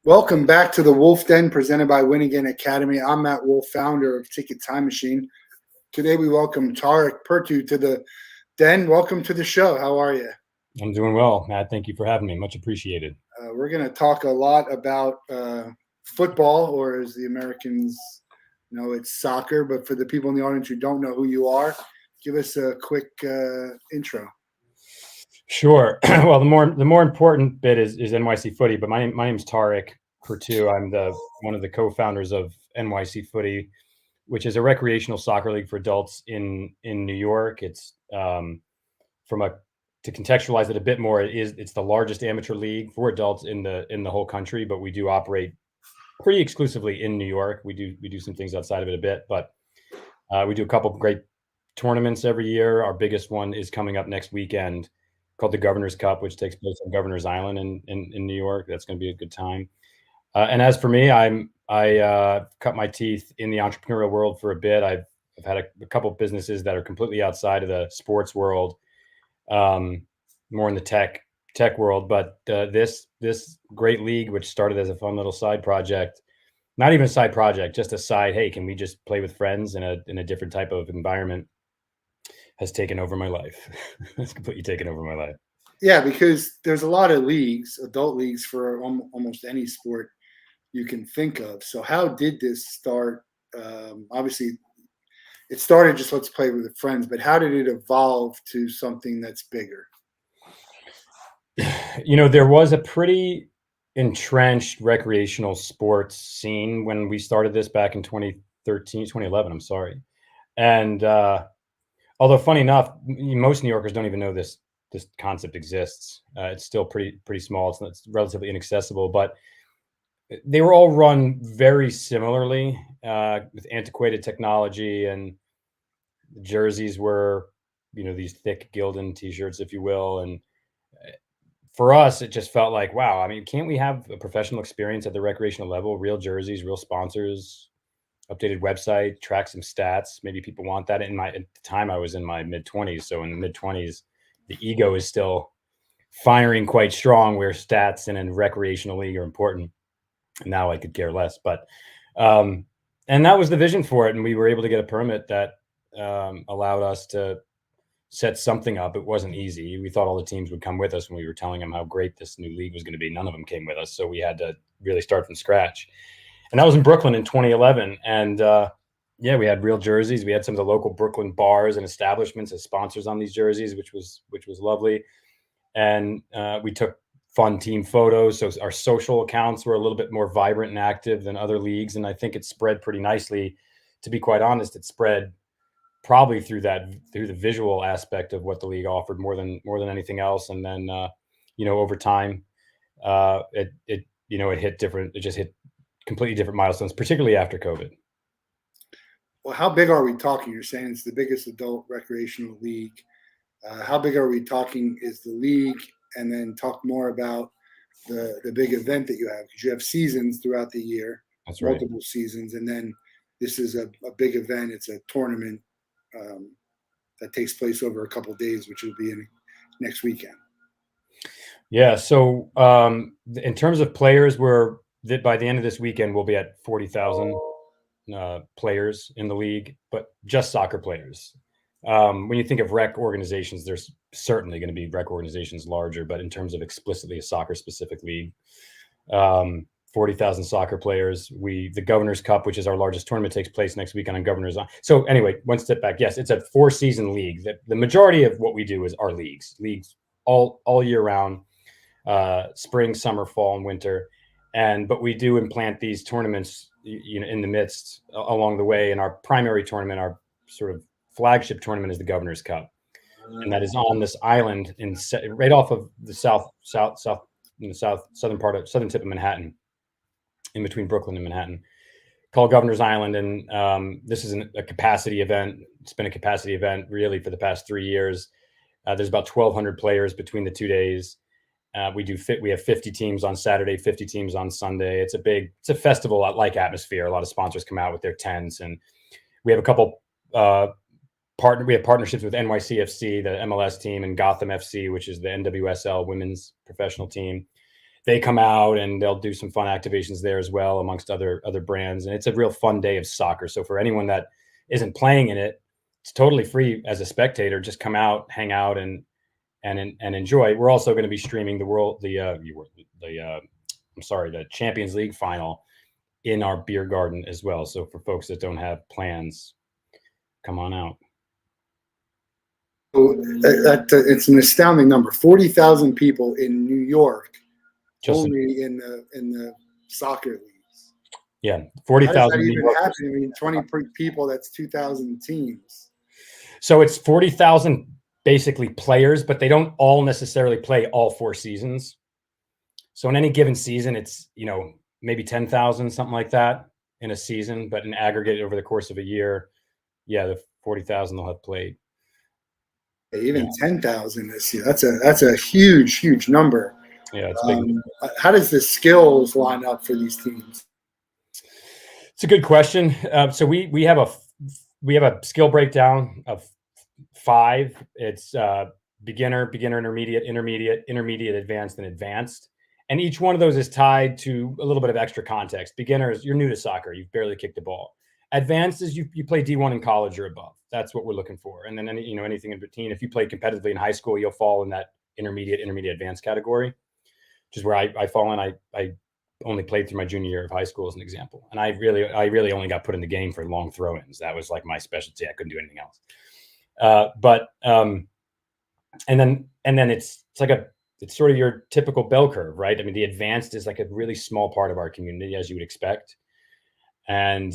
Welcome back to the Wolff Den presented by Win Again Academy. I'm Matt Wolff, founder of Ticket Time Machine. Today we welcome Tarek Pertew to the Den. Welcome to the show. How are you? I'm doing well, Matt. Thank you for having me. Much appreciated. We're going to talk a lot about football, or as the Americans know, it's soccer. But for the people in the audience who don't know who you are, give us a quick intro. Sure. Well, the more important bit is NYC Footy, but my name is Tarek Pertew. I'm one of the co-founders of NYC Footy, which is a recreational soccer league for adults in New York. It's to contextualize it a bit more, it's the largest amateur league for adults in the whole country, but we do operate pretty exclusively in New York. We do some things outside of it a bit, but we do a couple of great tournaments every year. Our biggest one is coming up next weekend, called the Governor's Cup, which takes place on Governor's Island in New York. That's going to be a good time. And as for me, I cut my teeth in the entrepreneurial world for a bit. I've had a couple of businesses that are completely outside of the sports world, more in the tech world. But this great league, which started as a fun little side project, not even a side project, just a side, hey, can we just play with friends in a different type of environment, has taken over my life. It's completely taken over my life. Yeah, because there's a lot of leagues, adult leagues for almost any sport you can think of. So how did this start? Obviously, it started just let's play with friends, but how did it evolve to something that's bigger? There was a pretty entrenched recreational sports scene when we started this back in 2011, I'm sorry. And although funny enough, most New Yorkers don't even know this concept exists. It's still pretty small. It's relatively inaccessible, but they were all run very similarly with antiquated technology, and the jerseys were, these thick Gildan t-shirts, if you will. And for us, it just felt like, wow, I mean, can't we have a professional experience at the recreational level? Real jerseys, real sponsors, updated website, track some stats. Maybe people want that. At the time, I was in my mid-20s. So in the mid-20s, the ego is still firing quite strong, where stats in a recreational league are important. And now I could care less. But and that was the vision for it. And we were able to get a permit that allowed us to set something up. It wasn't easy. We thought all the teams would come with us when we were telling them how great this new league was going to be. None of them came with us. So we had to really start from scratch. And that was in Brooklyn in 2011. And we had real jerseys. We had some of the local Brooklyn bars and establishments as sponsors on these jerseys, which was lovely. And we took fun team photos. So our social accounts were a little bit more vibrant and active than other leagues. And I think it spread pretty nicely. To be quite honest, it spread probably through the visual aspect of what the league offered more than anything else. And then, over time, it just hit completely different milestones, particularly after COVID. Well, how big are we talking? You're saying it's the biggest adult recreational league. How big are we talking is the league? And then talk more about the big event that you have, because you have seasons throughout the year. That's right. Multiple seasons. And then this is a big event. It's a tournament that takes place over a couple of days, which will be next weekend. Yeah. So in terms of players, by the end of this weekend, we'll be at 40,000 players in the league, but just soccer players. When you think of rec organizations, there's certainly going to be rec organizations larger, but in terms of explicitly a soccer specific league, 40,000 soccer players. The Governor's Cup, which is our largest tournament, takes place next weekend on Governor's Island. So anyway, one step back. Yes, it's a 4-season league. The majority of what we do is our leagues all year round, spring, summer, fall, and winter. But we do implant these tournaments, in the midst along the way. And our primary tournament, our sort of flagship tournament, is the Governor's Cup, and that is on this island right off of the southern tip of Manhattan, in between Brooklyn and Manhattan, called Governor's Island. And this is a capacity event. It's been a capacity event really for the past 3 years. There's about 1,200 players between the 2 days. We have 50 teams on Saturday, 50 teams on Sunday. It's a festival-like atmosphere. A lot of sponsors come out with their tents, and we have a couple we have partnerships with NYC FC, the MLS team, and Gotham FC, which is the NWSL women's professional team. they come out and they'll do some fun activations there as well, amongst other brands. And it's a real fun day of soccer. So for anyone that isn't playing in it, it's totally free as a spectator. Just come out, hang out, and enjoy. We're also going to be streaming the Champions League final in our beer garden as well. So for folks that don't have plans, come on out. It's an astounding number. 40,000 people in New York, Just only in the soccer leagues. Yeah, How does 40,000. that even happen? I mean, 20 people, that's 2,000 teams. So it's 40,000 basically players, but they don't all necessarily play all 4 seasons. So in any given season, it's, maybe 10,000, something like that in a season, but in aggregate over the course of a year, the 40,000 they'll have played. Even 10,000 this year. That's a huge number. Yeah, it's big. How does the skills line up for these teams? It's a good question. So we have a skill breakdown of 5. It's beginner, intermediate, advanced, and advanced. And each one of those is tied to a little bit of extra context. Beginner is you're new to soccer, you've barely kicked the ball. Advanced is you play D1 in college or above. That's what we're looking for. And then anything in between. If you play competitively in high school, you'll fall in that intermediate, advanced category, which is where I fall in. I only played through my junior year of high school as an example. And I really only got put in the game for long throw-ins. That was like my specialty. I couldn't do anything else. And then it's sort of your typical bell curve, right? I mean, the advanced is like a really small part of our community, as you would expect. And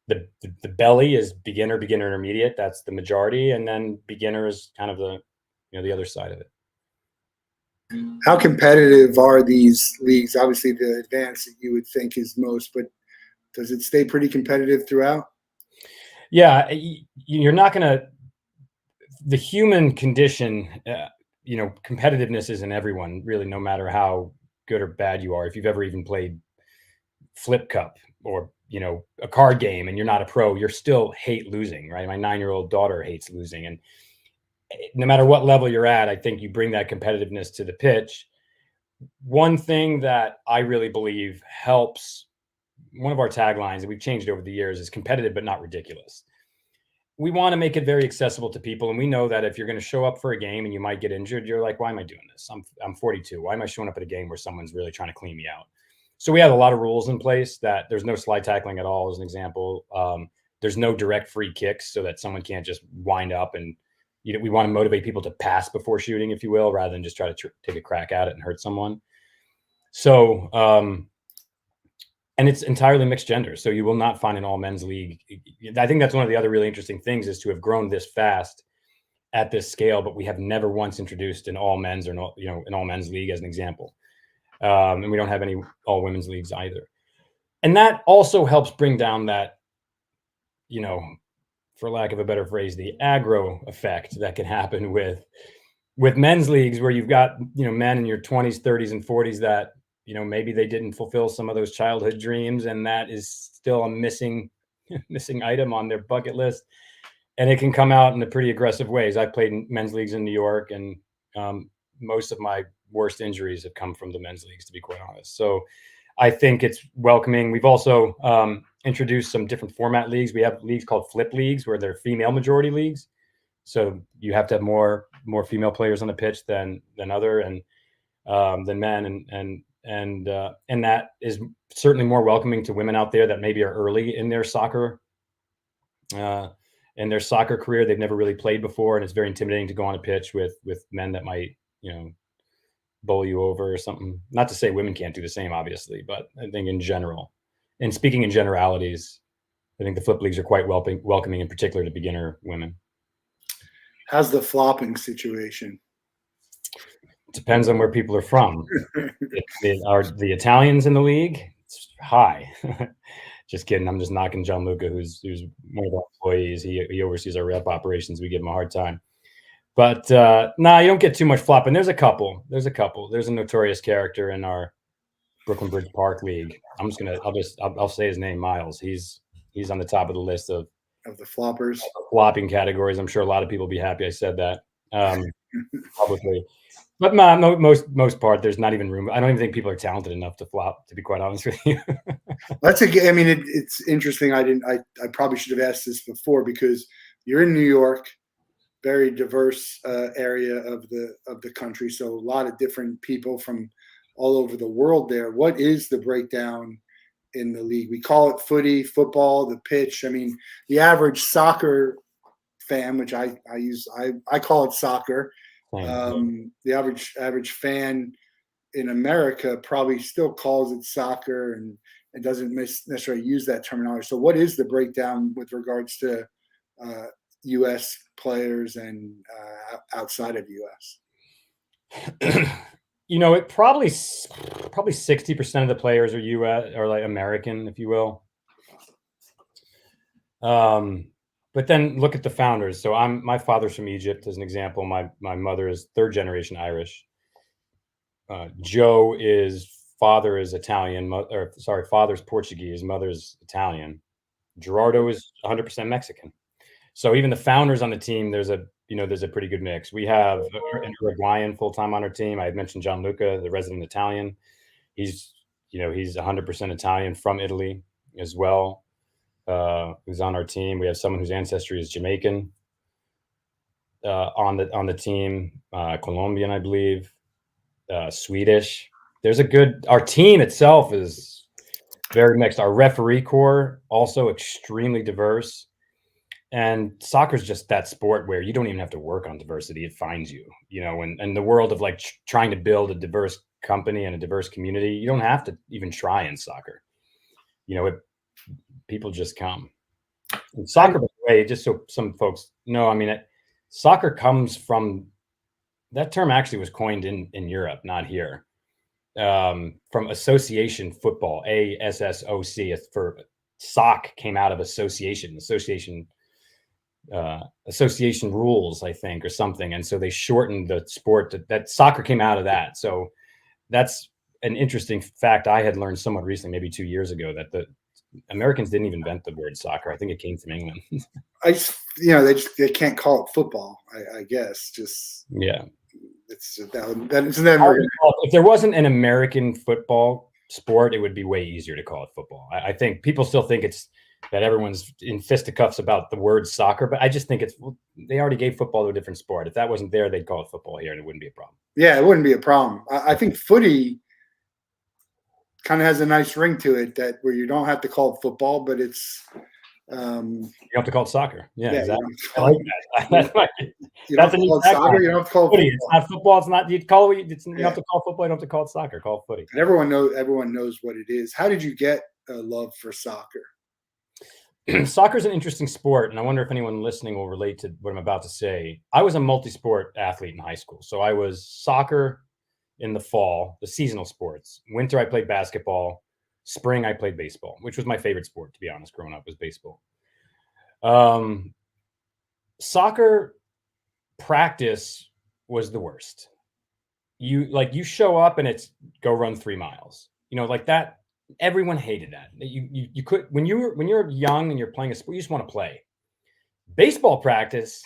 the belly is beginner, intermediate. That's the majority. And then beginner is kind of the other side of it. How competitive are these leagues? Obviously, the advanced that you would think is most, but does it stay pretty competitive throughout? Yeah, you're not going to. The human condition, competitiveness is in everyone, really, no matter how good or bad you are. If you've ever even played Flip Cup or a card game and you're not a pro, you're still hate losing, right? My 9-year-old daughter hates losing, and no matter what level you're at, I think you bring that competitiveness to the pitch. One thing that I really believe helps, one of our taglines that we've changed over the years, is competitive but not ridiculous. We want to make it very accessible to people, and we know that if you're going to show up for a game and you might get injured, you're like, why am I doing this? I'm 42. Why am I showing up at a game where someone's really trying to clean me out? So we have a lot of rules in place that there's no slide tackling at all, as an example. There's no direct free kicks, so that someone can't just wind up and we want to motivate people to pass before shooting, if you will, rather than just try to take a crack at it and hurt someone. So, and it's entirely mixed gender. So you will not find an all men's league. I think that's one of the other really interesting things, is to have grown this fast at this scale, but we have never once introduced an all men's or an all men's league, as an example. And we don't have any all women's leagues either. And that also helps bring down that, for lack of a better phrase, the aggro effect that can happen with men's leagues, where you've got, men in your 20s, 30s, and 40s that, maybe they didn't fulfill some of those childhood dreams, and that is still a missing item on their bucket list. And it can come out in the pretty aggressive ways. I've played in men's leagues in New York, and most of my worst injuries have come from the men's leagues, to be quite honest. So I think it's welcoming. We've also introduced some different format leagues. We have leagues called flip leagues, where they're female majority leagues. So you have to have more female players on the pitch than men, and that is certainly more welcoming to women out there that maybe are early in their soccer career. They've never really played before, and it's very intimidating to go on a pitch with men that might bowl you over or something. Not to say women can't do the same, obviously, but I think in general, and speaking in generalities, I think the flip leagues are quite welcoming, in particular to beginner women. How's the flopping situation? Depends on where people are from. Are the Italians in the league? It's high. Just kidding. I'm just knocking Gianluca, who's one of our employees. He oversees our rep operations. We give him a hard time. But you don't get too much flopping. There's a couple. There's a notorious character in our Brooklyn Bridge Park League. I'll say his name, Miles. He's on the top of the list of the floppers, flopping categories. I'm sure a lot of people will be happy I said that. publicly. But most part, there's not even room. I don't even think people are talented enough to flop, to be quite honest with you. I mean, it's interesting. I probably should have asked this before, because you're in New York, very diverse area of the country. So a lot of different people from all over the world there. What is the breakdown in the league? We call it footy, football, the pitch. I mean, the average soccer fan, which I call it soccer. The average fan in America probably still calls it soccer and doesn't necessarily use that terminology. So, what is the breakdown with regards to U.S. players and outside of U.S.? It probably 60% of the players are U.S. or like American, if you will. But then look at the founders. So my father's from Egypt, as an example. My mother is third generation Irish. Joe's father is Italian, father's Portuguese, mother's Italian. Gerardo is 100% Mexican. So even the founders on the team, there's a pretty good mix. We have an Uruguayan full-time on our team. I had mentioned Gianluca, the resident Italian. He's 100% Italian from Italy as well. Who's on our team. We have someone whose ancestry is Jamaican on the team, Colombian, I believe, Swedish. Our team itself is very mixed. Our referee corps also extremely diverse. And soccer is just that sport where you don't even have to work on diversity. It finds you, and the world of like trying to build a diverse company and a diverse community, you don't have to even try in soccer. People just come. And soccer, by the way, just so some folks know, I mean, soccer comes from, that term actually was coined in Europe, not here, from association football, ASSOC, for soc came out of association rules, I think, or something. And so they shortened the sport that soccer came out of that. So that's an interesting fact I had learned somewhat recently, maybe 2 years ago, that the Americans didn't even invent the word soccer. I think it came from England. They can't call it football. I guess yeah. If there wasn't an American football sport, it would be way easier to call it football. I think people still think it's that everyone's in fisticuffs about the word soccer, but I just think they already gave football to a different sport. If that wasn't there, they'd call it football here, and it wouldn't be a problem. Yeah, it wouldn't be a problem. I think footy kind of has a nice ring to it, that where you don't have to call it football, but it's you have to call it soccer. Yeah, exactly. I like that. You don't have to call it soccer. You don't have to call it footy. It's not football. It's not. You have to call it football. You don't have to call it soccer. Call it footy. And everyone knows what it is. How did you get a love for soccer? Soccer is an interesting sport, and I wonder if anyone listening will relate to what I'm about to say. I was a multi-sport athlete in high school, so I was soccer in the fall, the seasonal sports. Winter, I played basketball. Spring, I played baseball, which was my favorite sport, to be honest, growing up, was baseball. Soccer practice was the worst. You show up and it's go run 3 miles. Like that. Everyone hated that. You could, when you're young and you're playing a sport, you just want to play. Baseball practice,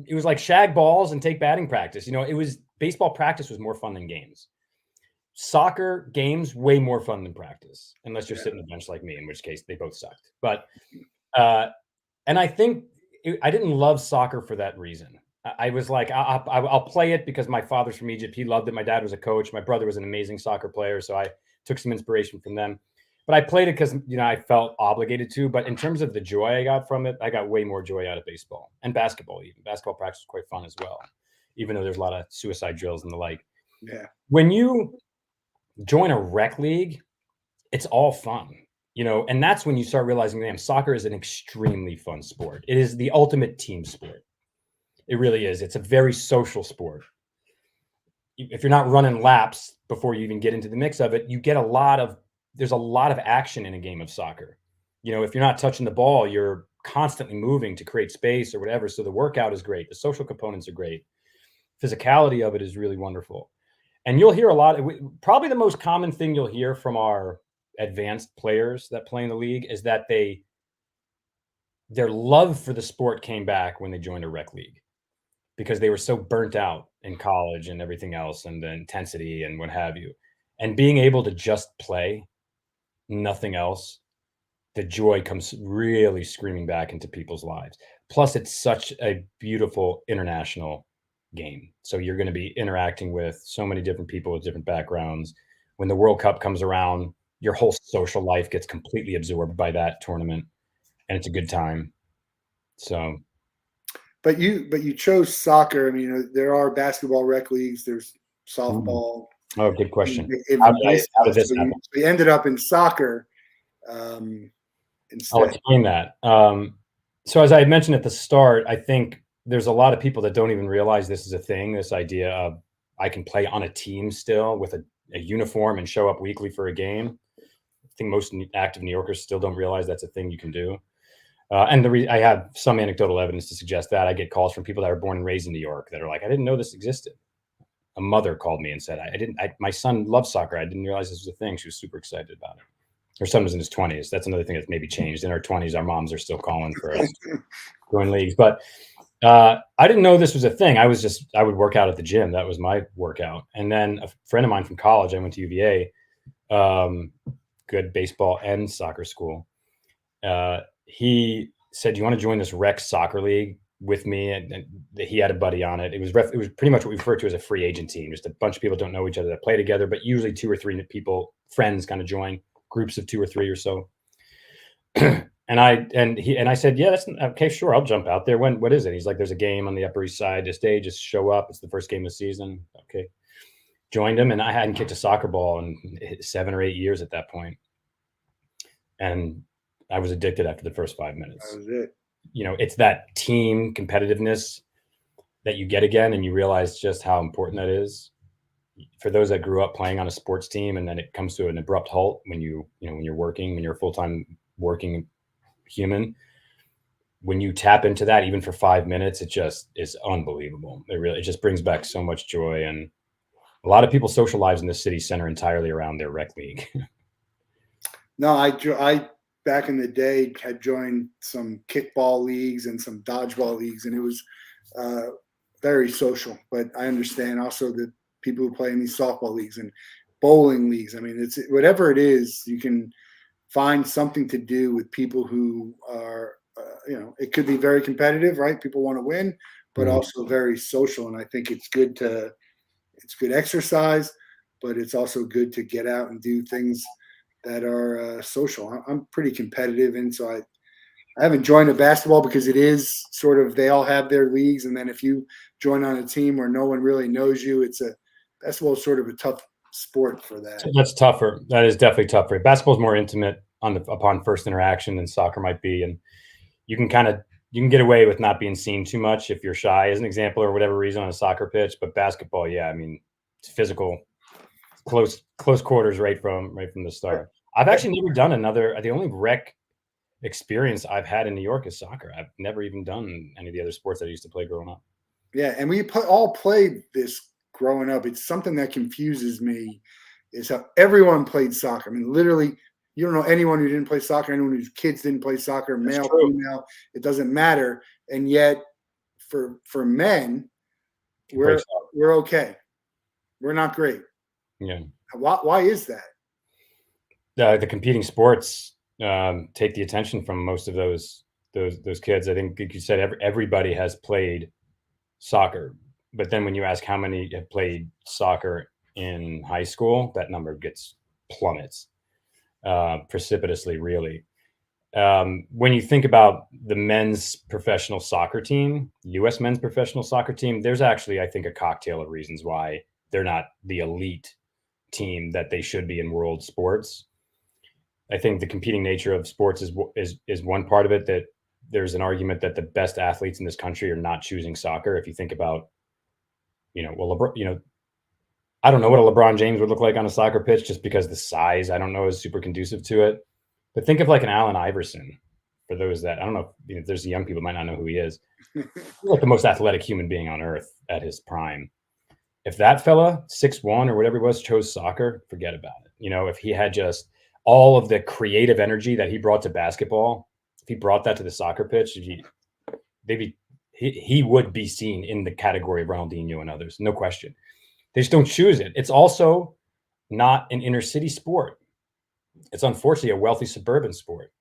it was like shag balls and take batting practice. Baseball practice was more fun than games. Soccer games, way more fun than practice, unless you're sitting on the bench like me, in which case they both sucked. But, and I think I didn't love soccer for that reason. I was like, I'll play it because my father's from Egypt. He loved it. My dad was a coach. My brother was an amazing soccer player. So I took some inspiration from them. But I played it because, I felt obligated to. But in terms of the joy I got from it, I got way more joy out of baseball and basketball. Even basketball practice was quite fun as well, even though there's a lot of suicide drills and the like. Yeah. When you join a rec league, it's all fun, and that's when you start realizing, damn, soccer is an extremely fun sport. It is the ultimate team sport. It really is. It's a very social sport. If you're not running laps before you even get into the mix of it, there's a lot of action in a game of soccer. If you're not touching the ball, you're constantly moving to create space or whatever. So the workout is great. The social components are great. Physicality of it is really wonderful. And you'll hear probably the most common thing you'll hear from our advanced players that play in the league is that their love for the sport came back when they joined a rec league. because they were so burnt out in college and everything else and the intensity and what have you. And being able to just play, nothing else, the joy comes really screaming back into people's lives. Plus, it's such a beautiful international game. So you're going to be interacting with so many different people with different backgrounds. When the World Cup comes around, your whole social life gets completely absorbed by that tournament, and it's a good time. So, But you chose soccer. I mean, there are basketball rec leagues. There's softball. oh, good question. Even How did this so happen? you ended up in soccer I'll instead. explain that. So as I had mentioned at the start, I think there's a lot of people that don't even realize this is a thing, this idea of I can play on a team still with a uniform and show up weekly for a game. I think most active New Yorkers still don't realize that's a thing you can do. And I have some anecdotal evidence to suggest that. I get calls from people that are born and raised in New York that are like, I didn't know this existed. A mother called me and said, my son loves soccer. I didn't realize this was a thing. She was super excited about it. Her son was in his 20s. That's another thing that's maybe changed. In our 20s, our moms are still calling for us to join leagues. But I didn't know this was a thing. I would work out at the gym. That was my workout. And then a friend of mine from college, I went to UVA, good baseball and soccer school. He said, "Do you want to join this rec soccer league with me?" And he had a buddy on it. It was pretty much what we refer to as a free agent team. Just a bunch of people don't know each other that play together, but usually 2 or 3 people, friends, kind of join groups of 2 or 3 or so. And I said, "Yeah, that's okay. Sure, I'll jump out there. What is it?" He's like, "There's a game on the Upper East Side this day. Just show up. It's the first game of the season." Okay, joined him, and I hadn't kicked a soccer ball in 7 or 8 years at that point, and I was addicted after the first 5 minutes. That was it. It's that team competitiveness that you get again, and you realize just how important that is. For those that grew up playing on a sports team, and then it comes to an abrupt halt when when you're working, when you're a full-time working human, when you tap into that, even for 5 minutes, it just is unbelievable. It just brings back so much joy. And a lot of people's social lives in this city center entirely around their rec league. No, I back in the day had joined some kickball leagues and some dodgeball leagues, and it was very social. But I understand also that people who play in these softball leagues and bowling leagues. I mean, it's whatever it is, you can find something to do with people who are, it could be very competitive, right? People want to win, but also very social. And I think it's good exercise, but it's also good to get out and do things that are social. I'm pretty competitive, and so I haven't joined a basketball because it is sort of, they all have their leagues, and then if you join on a team where no one really knows you, basketball is sort of a tough sport for that. That's tougher. That is definitely tougher. Basketball is more intimate upon first interaction than soccer might be, and you can get away with not being seen too much if you're shy, as an example, or whatever reason on a soccer pitch. But basketball, yeah, I mean, it's physical, close quarters right from the start. I've actually never done the only rec experience I've had in New York is soccer. I've never even done any of the other sports that I used to play growing up. Yeah, and we all played this growing up. It's something that confuses me is how everyone played soccer. I mean, literally, you don't know anyone who didn't play soccer, anyone whose kids didn't play soccer, male, female, it doesn't matter. And yet for men, we're okay. We're not great. Yeah. Why is that? The competing sports take the attention from most of those kids. I think, like you said, everybody has played soccer, but then when you ask how many have played soccer in high school, that number plummets precipitously, really. When you think about the men's professional soccer team, U.S. men's professional soccer team, there's actually, I think, a cocktail of reasons why they're not the elite team that they should be in world sports. I think the competing nature of sports is one part of it. That there's an argument that the best athletes in this country are not choosing soccer. If you think about, I don't know what a LeBron James would look like on a soccer pitch, just because the size, I don't know, is super conducive to it. But think of like an Allen Iverson. For those that, I don't know, if there's young people might not know who he is. He's like the most athletic human being on earth at his prime. If that fella, 6'1" or whatever he was, chose soccer, forget about it. If he had just all of the creative energy that he brought to basketball, if he brought that to the soccer pitch, he'd he would be seen in the category of Ronaldinho and others, no question. They just don't choose it. It's also not an inner city sport. It's unfortunately a wealthy suburban sport.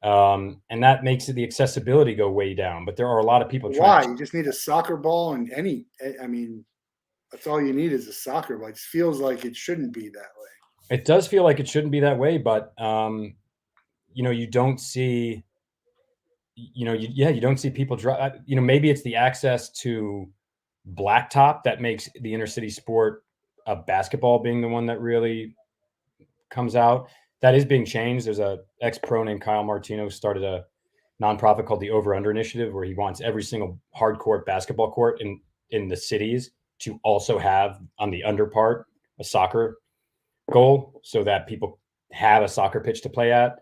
And that makes the accessibility go way down. But there are a lot of people Why? trying. You just need a soccer ball and I mean, that's all you need is a soccer ball. It feels like it shouldn't be that way. It does feel like it shouldn't be that way, but you don't see, you don't see people drive. Maybe it's the access to blacktop that makes the inner city sport of basketball being the one that really comes out. That is being changed. There's a ex-pro named Kyle Martino started a nonprofit called the Over Under Initiative, where he wants every single hardcourt basketball court in the cities to also have on the under part a soccer goal, so that people have a soccer pitch to play at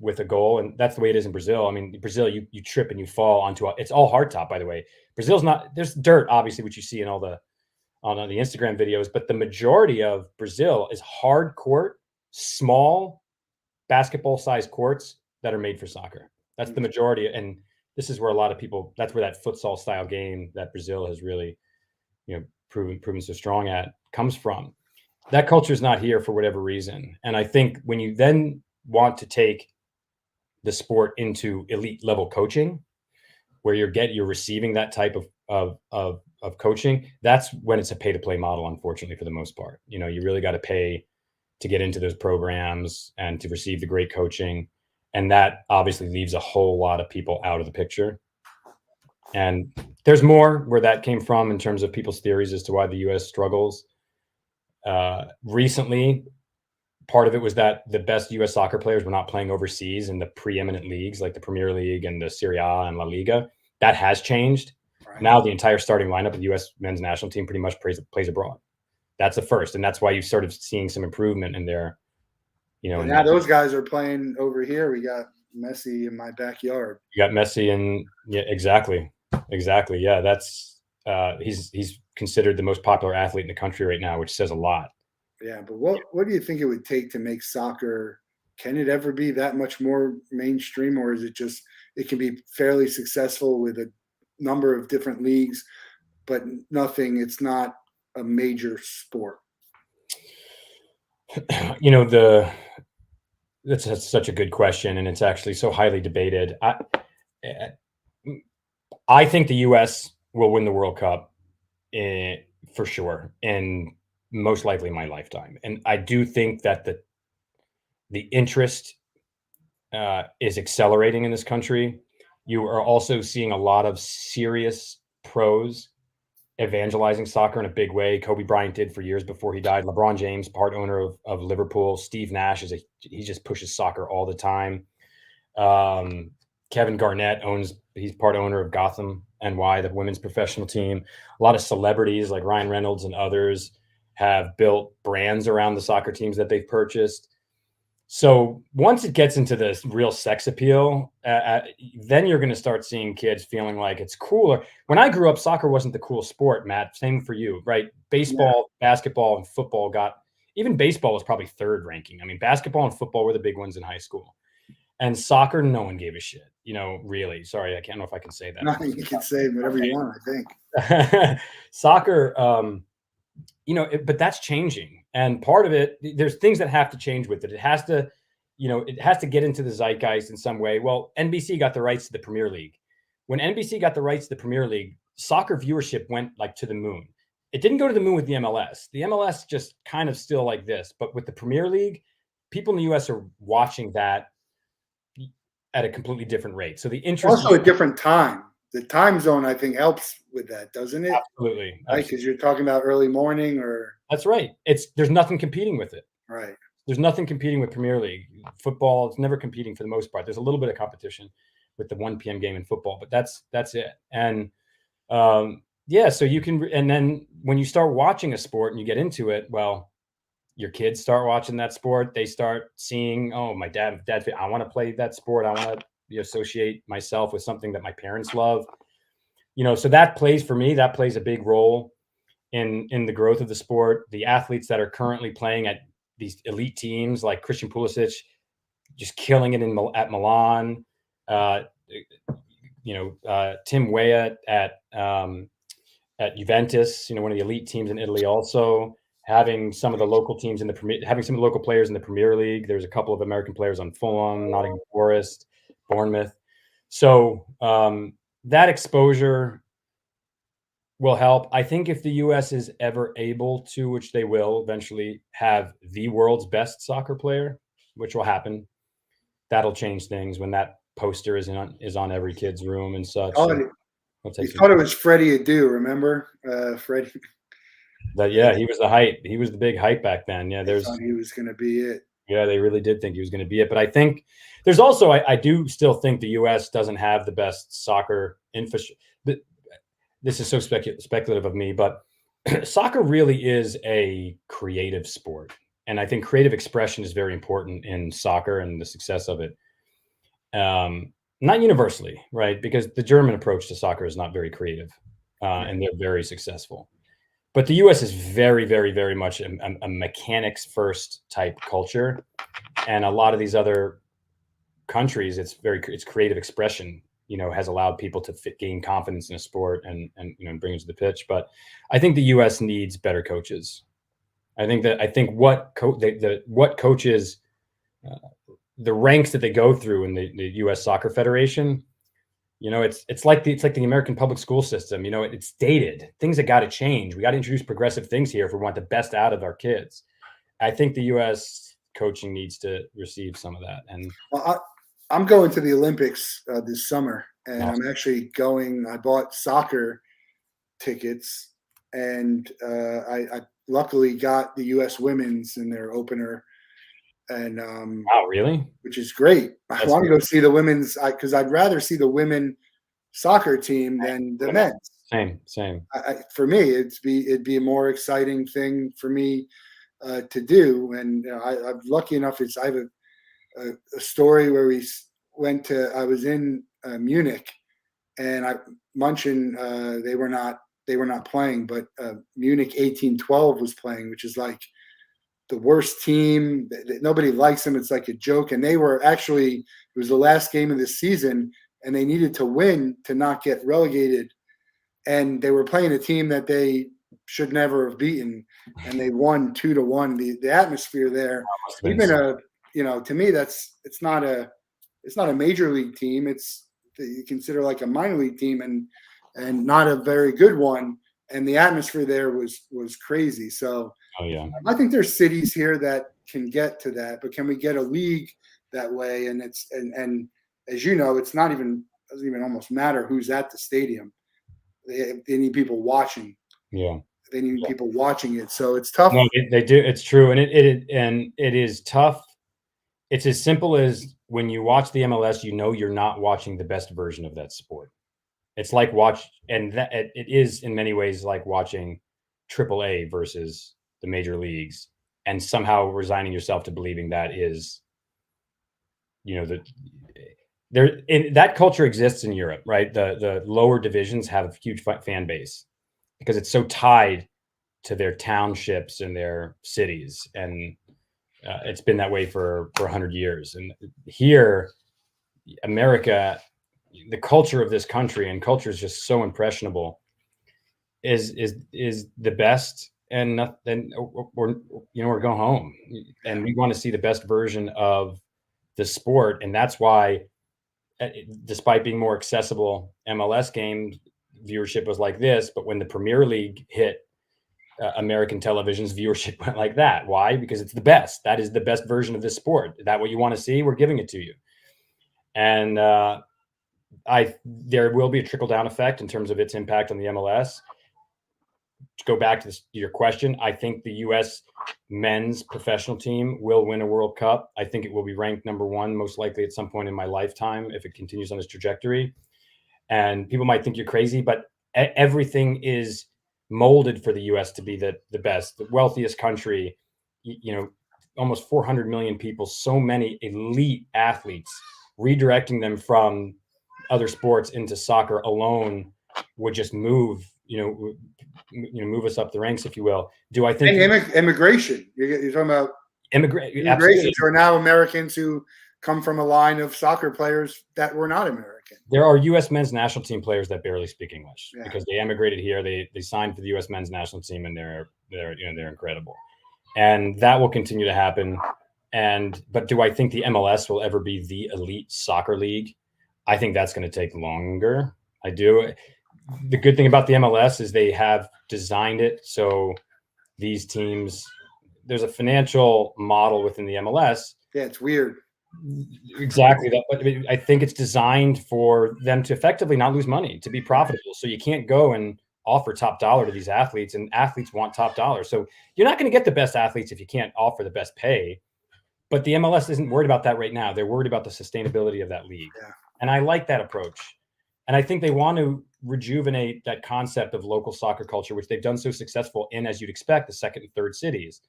with a goal. And that's the way it is in Brazil. I mean, Brazil, you trip and you fall onto it's all hardtop, by the way. Brazil's not, there's dirt, obviously, which you see in all the on the Instagram videos, but the majority of Brazil is hard court, small basketball sized courts that are made for soccer. That's the majority. And this is where a lot of people, that's where that futsal style game that Brazil has really, proven so strong at comes from. That culture is not here for whatever reason. And I think when you then want to take the sport into elite level coaching, where you're receiving that type of coaching, that's when it's a pay to play model, unfortunately, for the most part. You really got to pay to get into those programs and to receive the great coaching. And that obviously leaves a whole lot of people out of the picture. And there's more where that came from in terms of people's theories as to why the US struggles. Recently, part of it was that the best US soccer players were not playing overseas in the preeminent leagues like the Premier League and the Serie A and La Liga. That has changed. Right. Now the entire starting lineup of the US men's national team pretty much plays abroad. That's the first. And that's why you started seeing some improvement in their, now those guys are playing over here. We got Messi in my backyard. You got Messi and yeah, exactly. Yeah. That's he's considered the most popular athlete in the country right now, which says a lot. Yeah, but what do you think it would take to make soccer? Can it ever be that much more mainstream, or is it just it can be fairly successful with a number of different leagues, but nothing? It's not a major sport. That's such a good question, and it's actually so highly debated. I think the U.S. will win the World Cup for sure, and most likely my lifetime. And I do think that the interest is accelerating in this country. You are also seeing a lot of serious pros evangelizing soccer in a big way. Kobe Bryant did for years before he died. LeBron James, part owner of Liverpool. Steve Nash he just pushes soccer all the time. Kevin Garnett he's part owner of Gotham NY, the women's professional team. A lot of celebrities like Ryan Reynolds and others have built brands around the soccer teams that they've purchased. So once it gets into this real sex appeal, then you're going to start seeing kids feeling like it's cooler. When I grew up, soccer wasn't the cool sport, Matt. Same for you, right? Baseball, basketball, and football even baseball was probably third ranking. I mean, basketball and football were the big ones in high school. And soccer, no one gave a shit, really. Sorry, I can't know if I can say that. No, you can say whatever you want, I think. Soccer, but that's changing. And part of it, there's things that have to change with it. It has to get into the zeitgeist in some way. Well, NBC got the rights to the Premier League. When NBC got the rights to the Premier League, soccer viewership went like to the moon. It didn't go to the moon with the MLS. The MLS just kind of still like this. But with the Premier League, people in the US are watching that at a completely different rate. So the interest also a different time. The time zone, I think, helps with that, doesn't it? Absolutely. Right, because you're talking about early morning or. That's right. There's nothing competing with it. Right. There's nothing competing with Premier League football. It's never competing for the most part. There's a little bit of competition with the 1 p.m. game in football, but that's it. And so you can. And then when you start watching a sport and you get into it, well, your kids start watching that sport. They start seeing, oh, my dad, I want to play that sport. I want to associate myself with something that my parents love. So that plays for me. That plays a big role in the growth of the sport. The athletes that are currently playing at these elite teams like Christian Pulisic, just killing it at Milan. Tim Weah at Juventus, one of the elite teams in Italy, also having some of the local teams having some of the local players in the Premier League. There's a couple of American players on Fulham, Nottingham Forest, Bournemouth. So that exposure will help. I think if the U.S. is ever able to, which they will eventually, have the world's best soccer player, which will happen, that'll change things when that poster is on every kid's room and such. You thought it was Freddie Adu, remember? Freddie. He was the hype. He was the big hype back then. Yeah, thought he was going to be it. Yeah, they really did think he was going to be it. But I think there's also, I do still think the U.S. doesn't have the best soccer infrastructure. This is so speculative of me, but soccer really is a creative sport. And I think creative expression is very important in soccer and the success of it. Not universally, right? Because the German approach to soccer is not very creative, and they're very successful. But the U.S. is very, very, very much a mechanics first type culture, and a lot of these other countries, it's creative expression. Has allowed people to gain confidence in a sport and bring it to the pitch. But I think the U.S. needs better coaches. I think what coaches, the ranks that they go through in the U.S. Soccer Federation, it's like the American public school system. It's dated. Things have got to change. We got to introduce progressive things here if we want the best out of our kids. I think the U.S. coaching needs to receive some of that. And I'm going to the Olympics this summer, and awesome. I'm actually going. I bought soccer tickets, and I luckily got the U.S. women's in their opener. And wow, really? Which is great. I want to go see the women's because I'd rather see the women soccer team than the men's. Same. For me, it'd be a more exciting thing for me to do. And I'm lucky enough. I have a story where I was in Munich, and Munchen, they were not playing, but Munich 1812 was playing, which is like the worst team. Nobody likes them. It's like a joke. And they were actually, it was the last game of the season, and they needed to win to not get relegated. And they were playing a team that they should never have beaten, and they won 2-1. The atmosphere there, even to me, it's not a major league team. It's you consider like a minor league team, and not a very good one. And the atmosphere there was crazy. So I think there's cities here that can get to that, but can we get a league that way? And and as you know, it doesn't even almost matter who's at the stadium. They need people watching. Yeah. They need people watching it. So it's tough. No, they do. It's true. And it is tough. It's as simple as when you watch the MLS, you're not watching the best version of that sport. It's like it is in many ways like watching AAA versus the major leagues, and somehow resigning yourself to believing that is, that culture exists in Europe, right? The lower divisions have a huge fan base because it's so tied to their townships and their cities, and it's been that way for 100 years. And here, America, the culture of this country, and culture is just so impressionable, is the best. And then we're going home, and we want to see the best version of the sport. And that's why, despite being more accessible MLS games, viewership was like this. But when the Premier League hit American television's, viewership went like that. Why? Because it's the best. That is the best version of this sport. Is that what you want to see? We're giving it to you. And there will be a trickle-down effect in terms of its impact on the MLS. To go back to your question, I think the U.S. men's professional team will win a World Cup. I think it will be ranked number one, most likely at some point in my lifetime, if it continues on its trajectory. And people might think you're crazy, but everything is molded for the U.S. to be the best, the wealthiest country, almost 400 million people, so many elite athletes. Redirecting them from other sports into soccer alone would just move us up the ranks, if you will. Do I think immigration? You're talking about immigration, who are now Americans who come from a line of soccer players that were not Americans. American. There are U.S. men's national team players that barely speak English Yeah. because they emigrated here. They signed for the U.S. men's national team, and they're incredible. And that will continue to happen. But do I think the MLS will ever be the elite soccer league? I think that's going to take longer. I do. The good thing about the MLS is they have designed it so these teams, there's a financial model within the MLS. Yeah, it's weird. Exactly that, but I think it's designed for them to effectively not lose money, to be profitable. So you can't go and offer top dollar to these athletes, and athletes want top dollar. So you're not going to get the best athletes if you can't offer the best pay. But the MLS isn't worried about that right now. They're worried about the sustainability of that league. Yeah. And I like that approach. And I think they want to rejuvenate that concept of local soccer culture, which they've done so successful in, as you'd expect, the second and third cities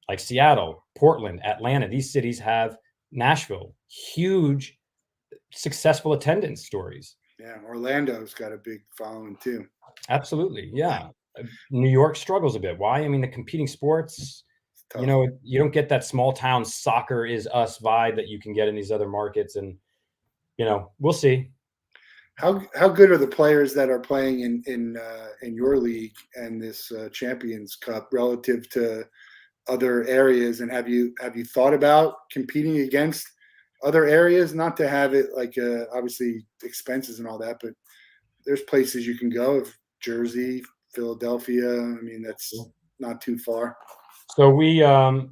like Seattle, Portland, Atlanta. These cities have Nashville, huge, successful attendance stories. Yeah, Orlando's got a big following too. Absolutely, yeah. New York struggles a bit. Why? I mean, the competing sports, you don't get that small town soccer is us vibe that you can get in these other markets, and we'll see. How good are the players that are playing in your league and this Champions Cup relative to other areas? And have you thought about competing against other areas? Not to have it like obviously expenses and all that, but there's places you can go. Jersey, Philadelphia. I mean, that's not too far. So we, to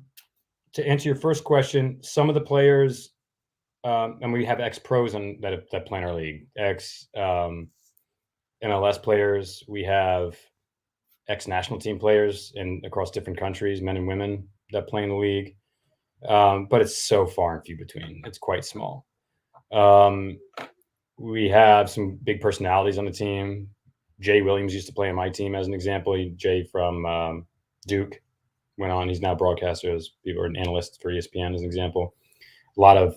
answer your first question, some of the players, and we have ex-pros that play in our league, MLS players. We have ex-national team players across different countries, men and women that play in the league. But it's so far and few between. It's quite small. We have some big personalities on the team. Jay Williams used to play on my team as an example. Jay from Duke went on. He's now a broadcaster or an analyst for ESPN as an example. A lot of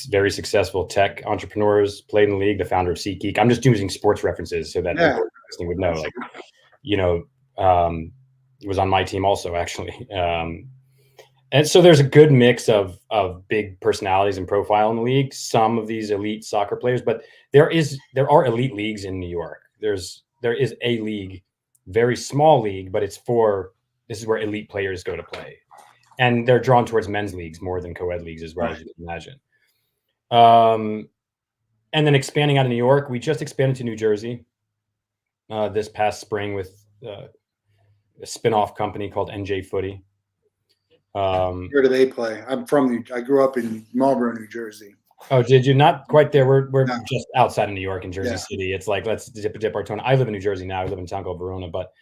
very successful tech entrepreneurs played in the league. The founder of SeatGeek. I'm just using sports references so that people listening would know. It was on my team also, actually. And so there's a good mix of big personalities and profile in the league. Some of these elite soccer players, but there are elite leagues in New York. There is a league, very small league, but this is where elite players go to play. And they're drawn towards men's leagues more than co-ed leagues as well, as you can imagine. And then expanding out of New York, we just expanded to New Jersey this past spring with a spin-off company called NJ Footy. Where do they play? I grew up in Marlboro, New Jersey. Oh, did you? Not quite there. We're just outside of New York in Jersey City. It's like, let's dip our toe in. I live in New Jersey now. I live in a town called Verona, but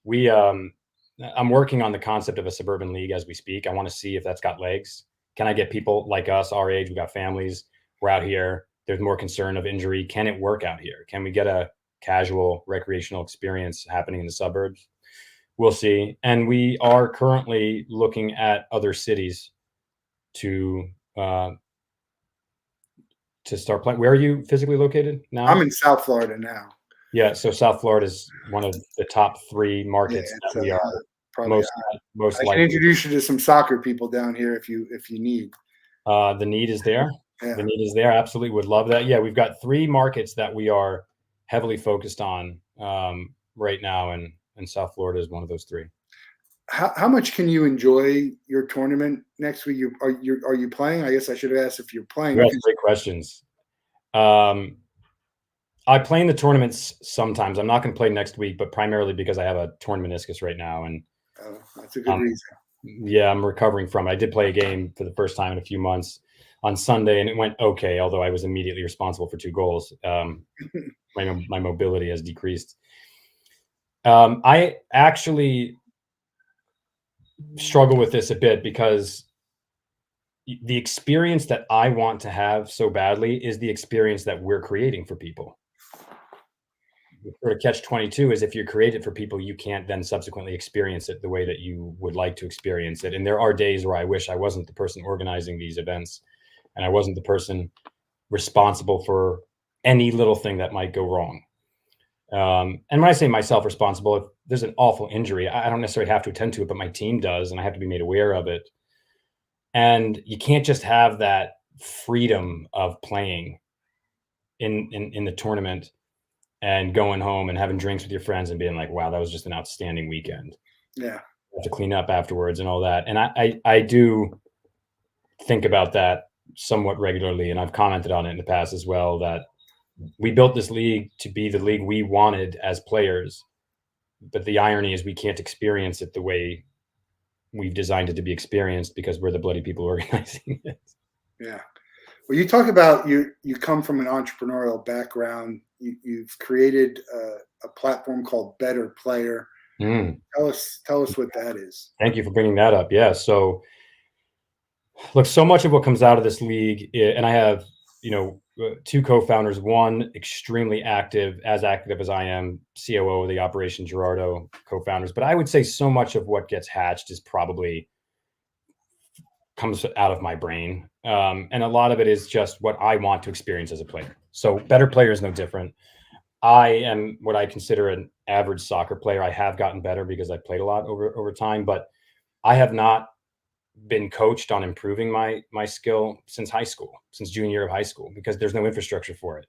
I'm working on the concept of a suburban league as we speak. I want to see if that's got legs. Can I get people like us, our age? We got families. We're out here. There's more concern of injury. Can it work out here? Can we get a casual recreational experience happening in the suburbs? We'll see. And we are currently looking at other cities to start playing. Where are you physically located now? I'm in South Florida now. Yeah, so South Florida is one of the top 3 markets that we are most likely. I can introduce you to some soccer people down here if you need. The need is there. Yeah. The need is there. Absolutely, would love that. Yeah, we've got 3 markets that we are heavily focused on right now, and South Florida is one of those 3. How much can you enjoy your tournament next week? Are you playing? I guess I should have asked if you're playing. That's great questions. I play in the tournaments sometimes. I'm not going to play next week, but primarily because I have a torn meniscus right now, and that's a good reason. Yeah, I'm recovering from it. I did play a game for the first time in a few months on Sunday, and it went okay. Although I was immediately responsible for 2 goals. My mobility has decreased. I actually struggle with this a bit because the experience that I want to have so badly is the experience that we're creating for people. Sort of catch-22 is if you create it for people, you can't then subsequently experience it the way that you would like to experience it. And there are days where I wish I wasn't the person organizing these events, and I wasn't the person responsible for any little thing that might go wrong. And when I say myself responsible, if there's an awful injury, I don't necessarily have to attend to it, but my team does, and I have to be made aware of it. And you can't just have that freedom of playing in the tournament and going home and having drinks with your friends and being like, wow, that was just an outstanding weekend. Yeah. You have to clean up afterwards and all that. And I do think about that somewhat regularly. And I've commented on it in the past as well, that we built this league to be the league we wanted as players. But the irony is we can't experience it the way we've designed it to be experienced because we're the bloody people organizing it. Yeah. Well, you talk about you come from an entrepreneurial background. You've created a platform called BetterPlayer. Tell us what that is. Thank you for bringing that up. Yeah. So, look, so much of what comes out of this league, and I have, two co-founders, one extremely active as I am, COO of the Operation Gerardo co-founders. But I would say so much of what gets hatched is probably comes out of my brain. And a lot of it is just what I want to experience as a player. So BetterPlayer is no different. I am what I consider an average soccer player. I have gotten better because I played a lot over time, but I have not been coached on improving my skill since high school, since junior year of high school, because there's no infrastructure for it.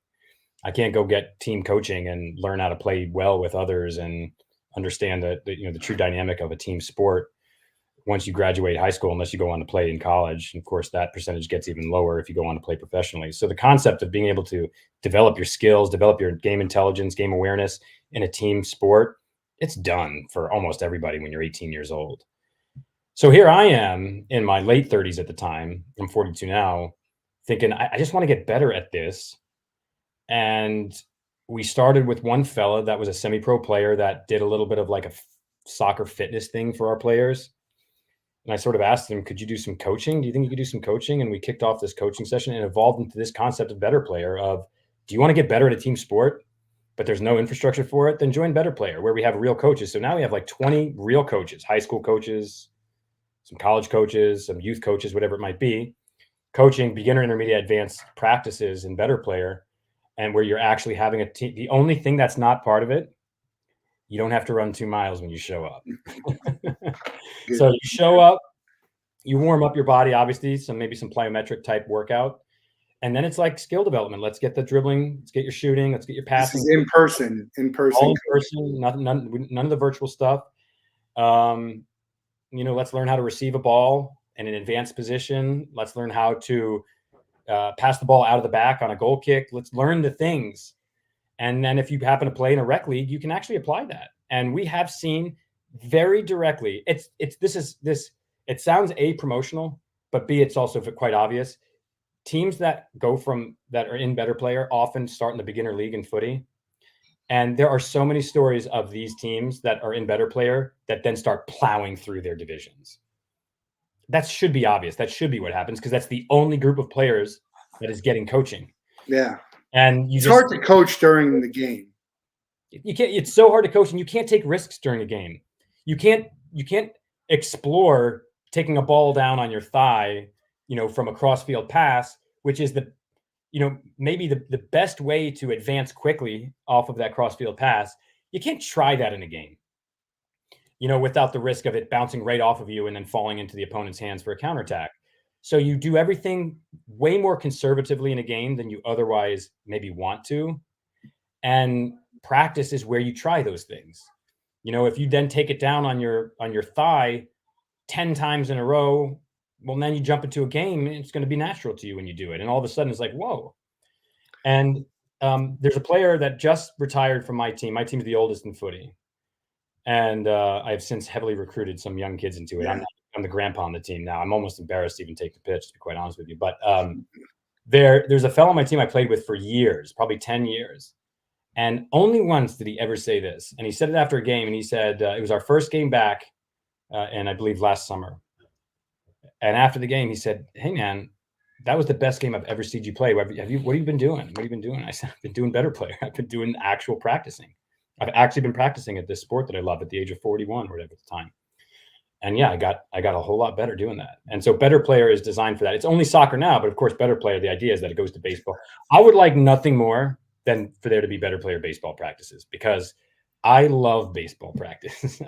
I can't go get team coaching and learn how to play well with others and understand the true dynamic of a team sport once you graduate high school, unless you go on to play in college. And of course, that percentage gets even lower if you go on to play professionally. So the concept of being able to develop your skills, develop your game intelligence, game awareness in a team sport, it's done for almost everybody when you're 18 years old. So here I am in my late 30s at the time. I'm 42 now, thinking I just want to get better at this. And we started with one fella that was a semi-pro player that did a little bit of like a soccer fitness thing for our players. And I sort of asked him, could you do some coaching? Do you think you could do some coaching? And we kicked off this coaching session and evolved into this concept of BetterPlayer of, do you want to get better at a team sport, but there's no infrastructure for it? Then join BetterPlayer, where we have real coaches. So now we have like 20 real coaches, high school coaches, some college coaches, some youth coaches, whatever it might be, coaching beginner, intermediate, advanced practices in BetterPlayer, and where you're actually having a team. The only thing that's not part of it, you don't have to run 2 miles when you show up. So you show up, you warm up your body, obviously, maybe some plyometric type workout. And then it's like skill development. Let's get the dribbling, let's get your shooting, let's get your passing. This is in person. All in person, none of the virtual stuff. Let's learn how to receive a ball in an advanced position. Let's learn how to pass the ball out of the back on a goal kick. Let's learn the things. And then if you happen to play in a rec league, you can actually apply that. And we have seen very directly, it sounds A, promotional, but B, it's also quite obvious. Teams that are in BetterPlayer often start in the beginner league in footy. And there are so many stories of these teams that are in BetterPlayer that then start plowing through their divisions. That should be obvious. That should be what happens, because that's the only group of players that is getting coaching. Yeah. And it's hard to coach during the game. You can't. It's so hard to coach, and you can't take risks during a game. You can't explore taking a ball down on your thigh, from a cross-field pass, which is maybe the best way to advance quickly off of that cross-field pass. You can't try that in a game, without the risk of it bouncing right off of you and then falling into the opponent's hands for a counterattack. So you do everything way more conservatively in a game than you otherwise maybe want to. And practice is where you try those things. If you then take it down on your thigh 10 times in a row, well, then you jump into a game, and it's going to be natural to you when you do it. And all of a sudden it's like, whoa. And there's a player that just retired from my team. My team's the oldest in footy. And I've since heavily recruited some young kids into it. Yeah. I'm the grandpa on the team now. I'm almost embarrassed to even take the pitch, to be quite honest with you. But there's a fellow on my team I played with for years, probably 10 years. And only once did he ever say this. And he said it after a game. And he said, it was our first game back, and I believe last summer. And after the game, he said, hey, man, that was the best game I've ever seen you play. What have you been doing? What have you been doing? I said, I've been doing BetterPlayer. I've been doing actual practicing. I've actually been practicing at this sport that I love at the age of 41 or whatever at the time. And yeah, I got a whole lot better doing that. And so BetterPlayer is designed for that. It's only soccer now, but of course, BetterPlayer, the idea is that it goes to baseball. I would like nothing more than for there to be BetterPlayer baseball practices, because I love baseball practice.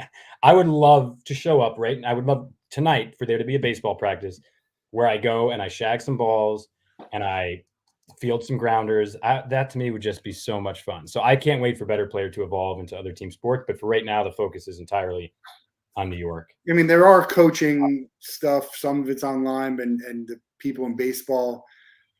I would love to show up, right? And I would love tonight for there to be a baseball practice where I go and I shag some balls and I field some grounders. That to me would just be so much fun. So I can't wait for BetterPlayer to evolve into other team sports. But for right now, the focus is entirely on New York. I mean, there are coaching stuff. Some of it's online, and the people in baseball,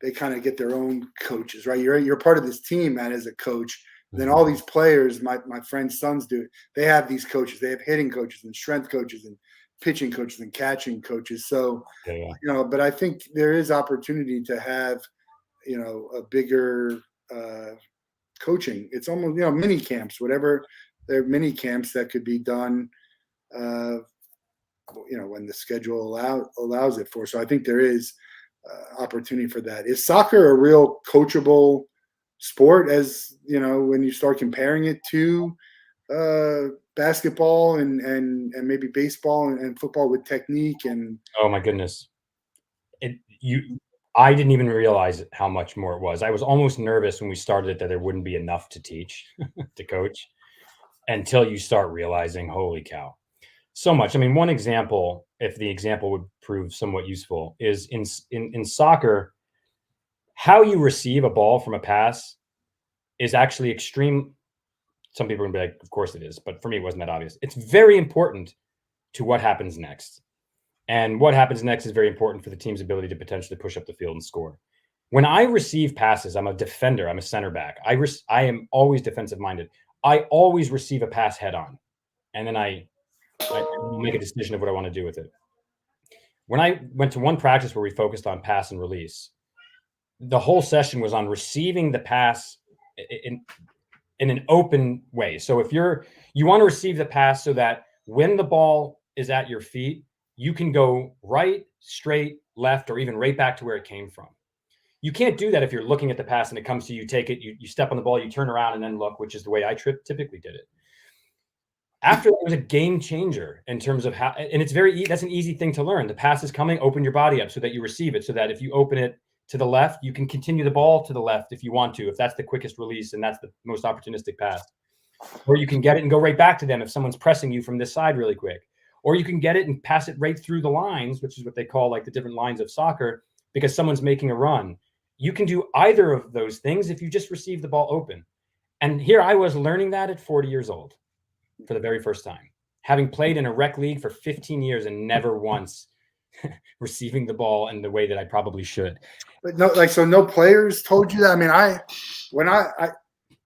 they kind of get their own coaches, right? You're part of this team, man, as a coach. Then all these players, my friend's sons do it. They have these coaches. They have hitting coaches and strength coaches and pitching coaches and catching coaches. So, Yeah. but I think there is opportunity to have, a bigger coaching. It's almost, mini camps, whatever. There are mini camps that could be done, when the schedule allows it for. So I think there is opportunity for that. Is soccer a real coachable sport, as when you start comparing it to basketball and maybe baseball and football with technique? And oh my goodness, I didn't even realize how much more it was. I was almost nervous when we started it that there wouldn't be enough to teach to coach, until you start realizing, holy cow, so much. I mean, one example, if the example would prove somewhat useful, is in soccer, how you receive a ball from a pass is actually extreme. Some people are gonna be like, of course it is, but for me, it wasn't that obvious. It's very important to what happens next. And what happens next is very important for the team's ability to potentially push up the field and score. When I receive passes, I'm a defender, I'm a center back. I am always defensive minded. I always receive a pass head on. And then I make a decision of what I want to do with it. When I went to one practice where we focused on pass and release, the whole session was on receiving the pass in an open way. So if you want to receive the pass so that when the ball is at your feet, you can go right, straight, left, or even right back to where it came from. You can't do that if you're looking at the pass and it comes to you, take it, you step on the ball, you turn around and then look, which is the way I typically did it. After that, it was a game changer in terms of how, and it's that's an easy thing to learn. The pass is coming, open your body up so that you receive it, so that if you open it to the left, you can continue the ball to the left if you want to, if that's the quickest release and that's the most opportunistic pass. Or you can get it and go right back to them if someone's pressing you from this side really quick. Or you can get it and pass it right through the lines, which is what they call like the different lines of soccer, because someone's making a run. You can do either of those things if you just receive the ball open. And here I was learning that at 40 years old for the very first time, having played in a rec league for 15 years and never once receiving the ball in the way that I probably should. But no players told you that? I mean,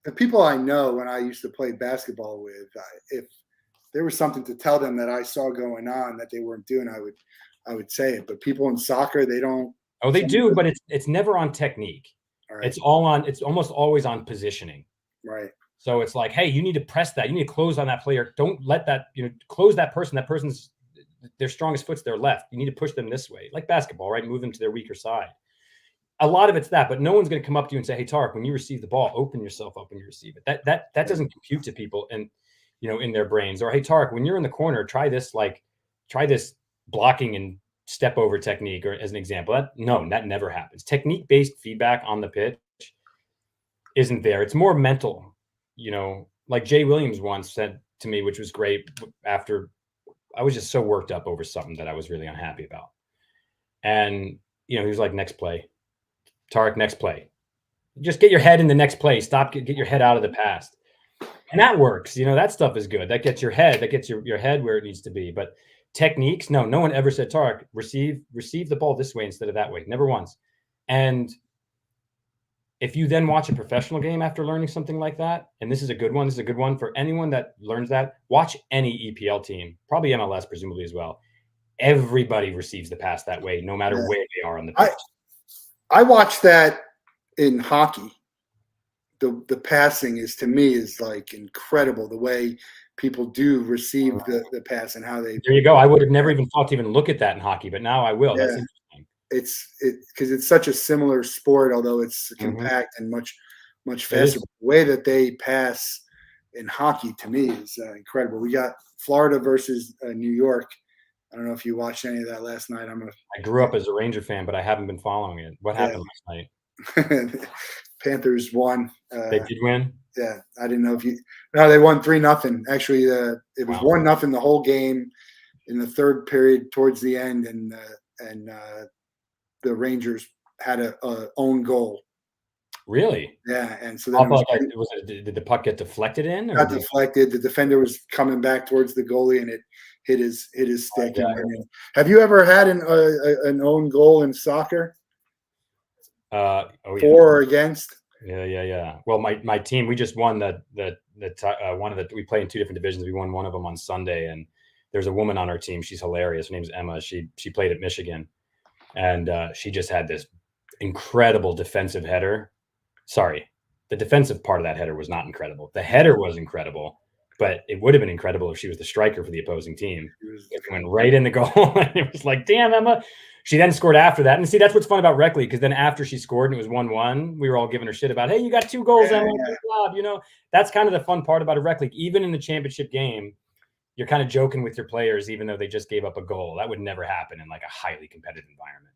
the people I know when I used to play basketball with, if there was something to tell them that I saw going on that they weren't doing, I would say it. But people in soccer, they don't. Oh, they do, but it's never on technique. Right. It's almost always on positioning. Right. So it's like, hey, you need to press that. You need to close on that player. Don't let that, close that person. That person's, their strongest foot's their left. You need to push them this way, like basketball, right? Move them to their weaker side. A lot of it's that, but no one's going to come up to you and say, hey, Tarek, when you receive the ball, open yourself up when you receive it. That doesn't compute to people and, in their brains. Or, hey, Tarek, when you're in the corner, try this blocking and step over technique, or as an example. That never happens. Technique-based feedback on the pitch isn't there. It's more mental. Like Jay Williams once said to me, which was great, after I was just so worked up over something that I was really unhappy about. And, he was like, next play. Tarek, next play. Just get your head in the next play. Stop, get your head out of the past. And that works. That stuff is good. That gets your head where it needs to be. But techniques, no one ever said, Tarek, receive the ball this way instead of that way. Never once. And if you then watch a professional game after learning something like that, and this is a good one for anyone that learns that, watch any EPL team, probably MLS presumably as well. Everybody receives the pass that way, no matter where they are on the pitch. I watched that in hockey. The passing to me is like incredible, the way people do receive the pass and how they. There you go. I would have never even thought to even look at that in hockey, but now I will. Yeah. That's interesting. Because it's such a similar sport, although it's compact and much faster. The way that they pass in hockey to me is incredible. We got Florida versus New York. I don't know if you watched any of that last night. I grew up as a Ranger fan, but I haven't been following it. What happened last night? Panthers won. They did win? Yeah, I didn't know if you. No, they won 3-0. Actually, it was 1-0 the whole game in the third period towards the end, and the Rangers had a own goal Really? Yeah, and so How then it was about like, did the puck get deflected in, or got did? deflected. The defender was coming back towards the goalie, and it hit his Oh, stick yeah. and went in. Have you ever had an own goal in soccer, Oh yeah. for or against? Yeah. Well, my team, we just won one of the. We play in two different divisions. We won one of them on Sunday, and there's a woman on our team. She's hilarious. Her name's Emma. She played at Michigan, and she just had this incredible defensive header. Sorry, the defensive part of that header was not incredible. The header was incredible, but it would have been incredible if she was the striker for the opposing team. It went right in the goal. And it was like, damn, Emma. She then scored after that. And see, that's what's fun about Reckley, because then after she scored and it was 1-1, we were all giving her shit about, hey, you got 2 goals, Yeah, Emma. yeah. Good job. That's kind of the fun part about a rec league. Even in the championship game, you're kind of joking with your players, even though they just gave up a goal. That would never happen in like a highly competitive environment.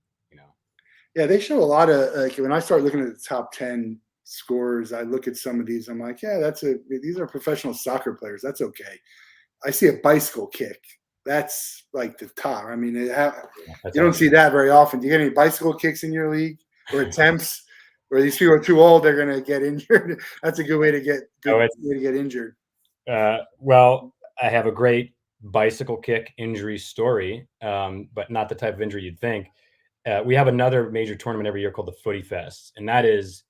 Yeah, they show a lot of, like, when I start looking at the top 10 scorers, I look at some of these. I'm like, yeah, these are professional soccer players. That's okay. I see a bicycle kick. That's like the top. I mean, you don't see that very often. Do you get any bicycle kicks in your league, or attempts where these people are too old, they're going to get injured? That's a good way to get injured. Well, I have a great bicycle kick injury story, but not the type of injury you'd think. We have another major tournament every year called the Footy Fest, and that is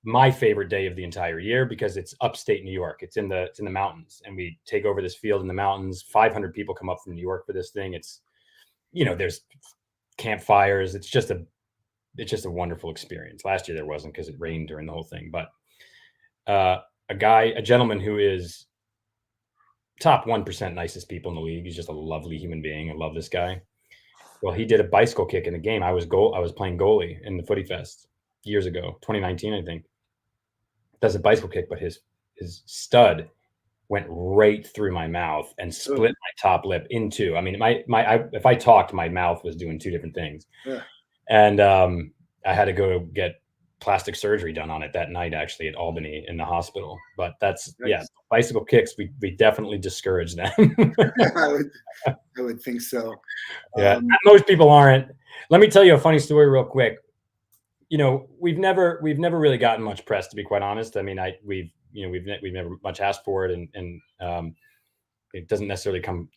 my favorite day of the entire year because it's upstate New York. It's in the mountains, and we take over this field in the mountains. 500 people come up from New York for this thing. It's, there's campfires. It's just a wonderful experience. Last year there wasn't because it rained during the whole thing, but a gentleman who is top 1% nicest people in the league. He's just a lovely human being. I love this guy. Well, he did a bicycle kick in the game. I was playing goalie in the Footy Fest years ago, 2019, I think. Does a bicycle kick, but his stud went right through my mouth and split my top lip in two. I mean, if I talked, my mouth was doing 2 different things. Yeah. And I had to go get plastic surgery done on it that night, actually, at Albany in the hospital. But that's nice. Yeah, bicycle kicks, we definitely discourage them. I would think so. Yeah, most people aren't. Let me tell you a funny story real quick. We've never really gotten much press, to be quite honest. I mean, we've never much asked for it, and it doesn't necessarily come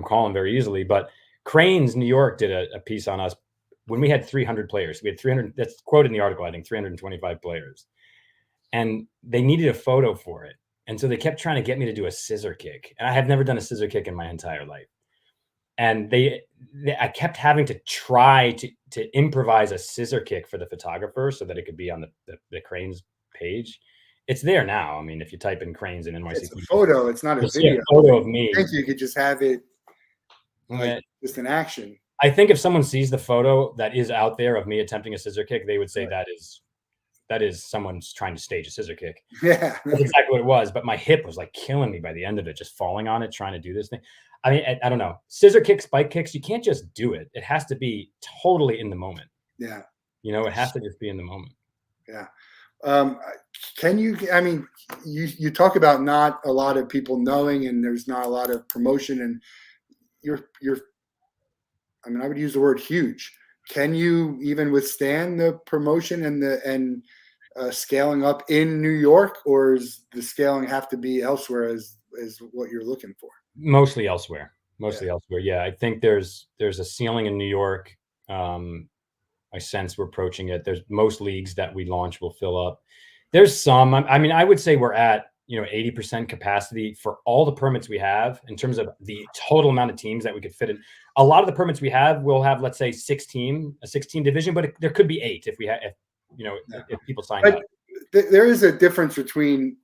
calling very easily. But Cranes New York did a piece on us when we had 300 players. We had 300. That's quoted in the article. I think 325 players, and they needed a photo for it, and so they kept trying to get me to do a scissor kick, and I have never done a scissor kick in my entire life. And I kept having to try to improvise a scissor kick for the photographer so that it could be on the Cranes page. It's there now. I mean, if you type in Cranes in NYC, it's a photo. It's not a video. A photo of me. I think you could just have it just in action. I think if someone sees the photo that is out there of me attempting a scissor kick, they would say that is someone's trying to stage a scissor kick. Yeah, that's exactly what it was. But my hip was like killing me by the end of it, just falling on it, trying to do this thing. I mean, I don't know. Scissor kicks, spike kicks, you can't just do it. It has to be totally in the moment. Yeah. It has to just be in the moment. Yeah. You talk about not a lot of people knowing, and there's not a lot of promotion, and I would use the word huge. Can you even withstand the promotion and scaling up in New York, or does the scaling have to be elsewhere as what you're looking for? Mostly elsewhere. Yeah. I think there's a ceiling in New York. I sense we're approaching it. There's most leagues that we launch will fill up. There's some, I would say we're at, 80% capacity for all the permits we have in terms of the total amount of teams that we could fit in. A lot of the permits we have will have, let's say, a 16 division, but there could be 8 if people sign up. There is a difference between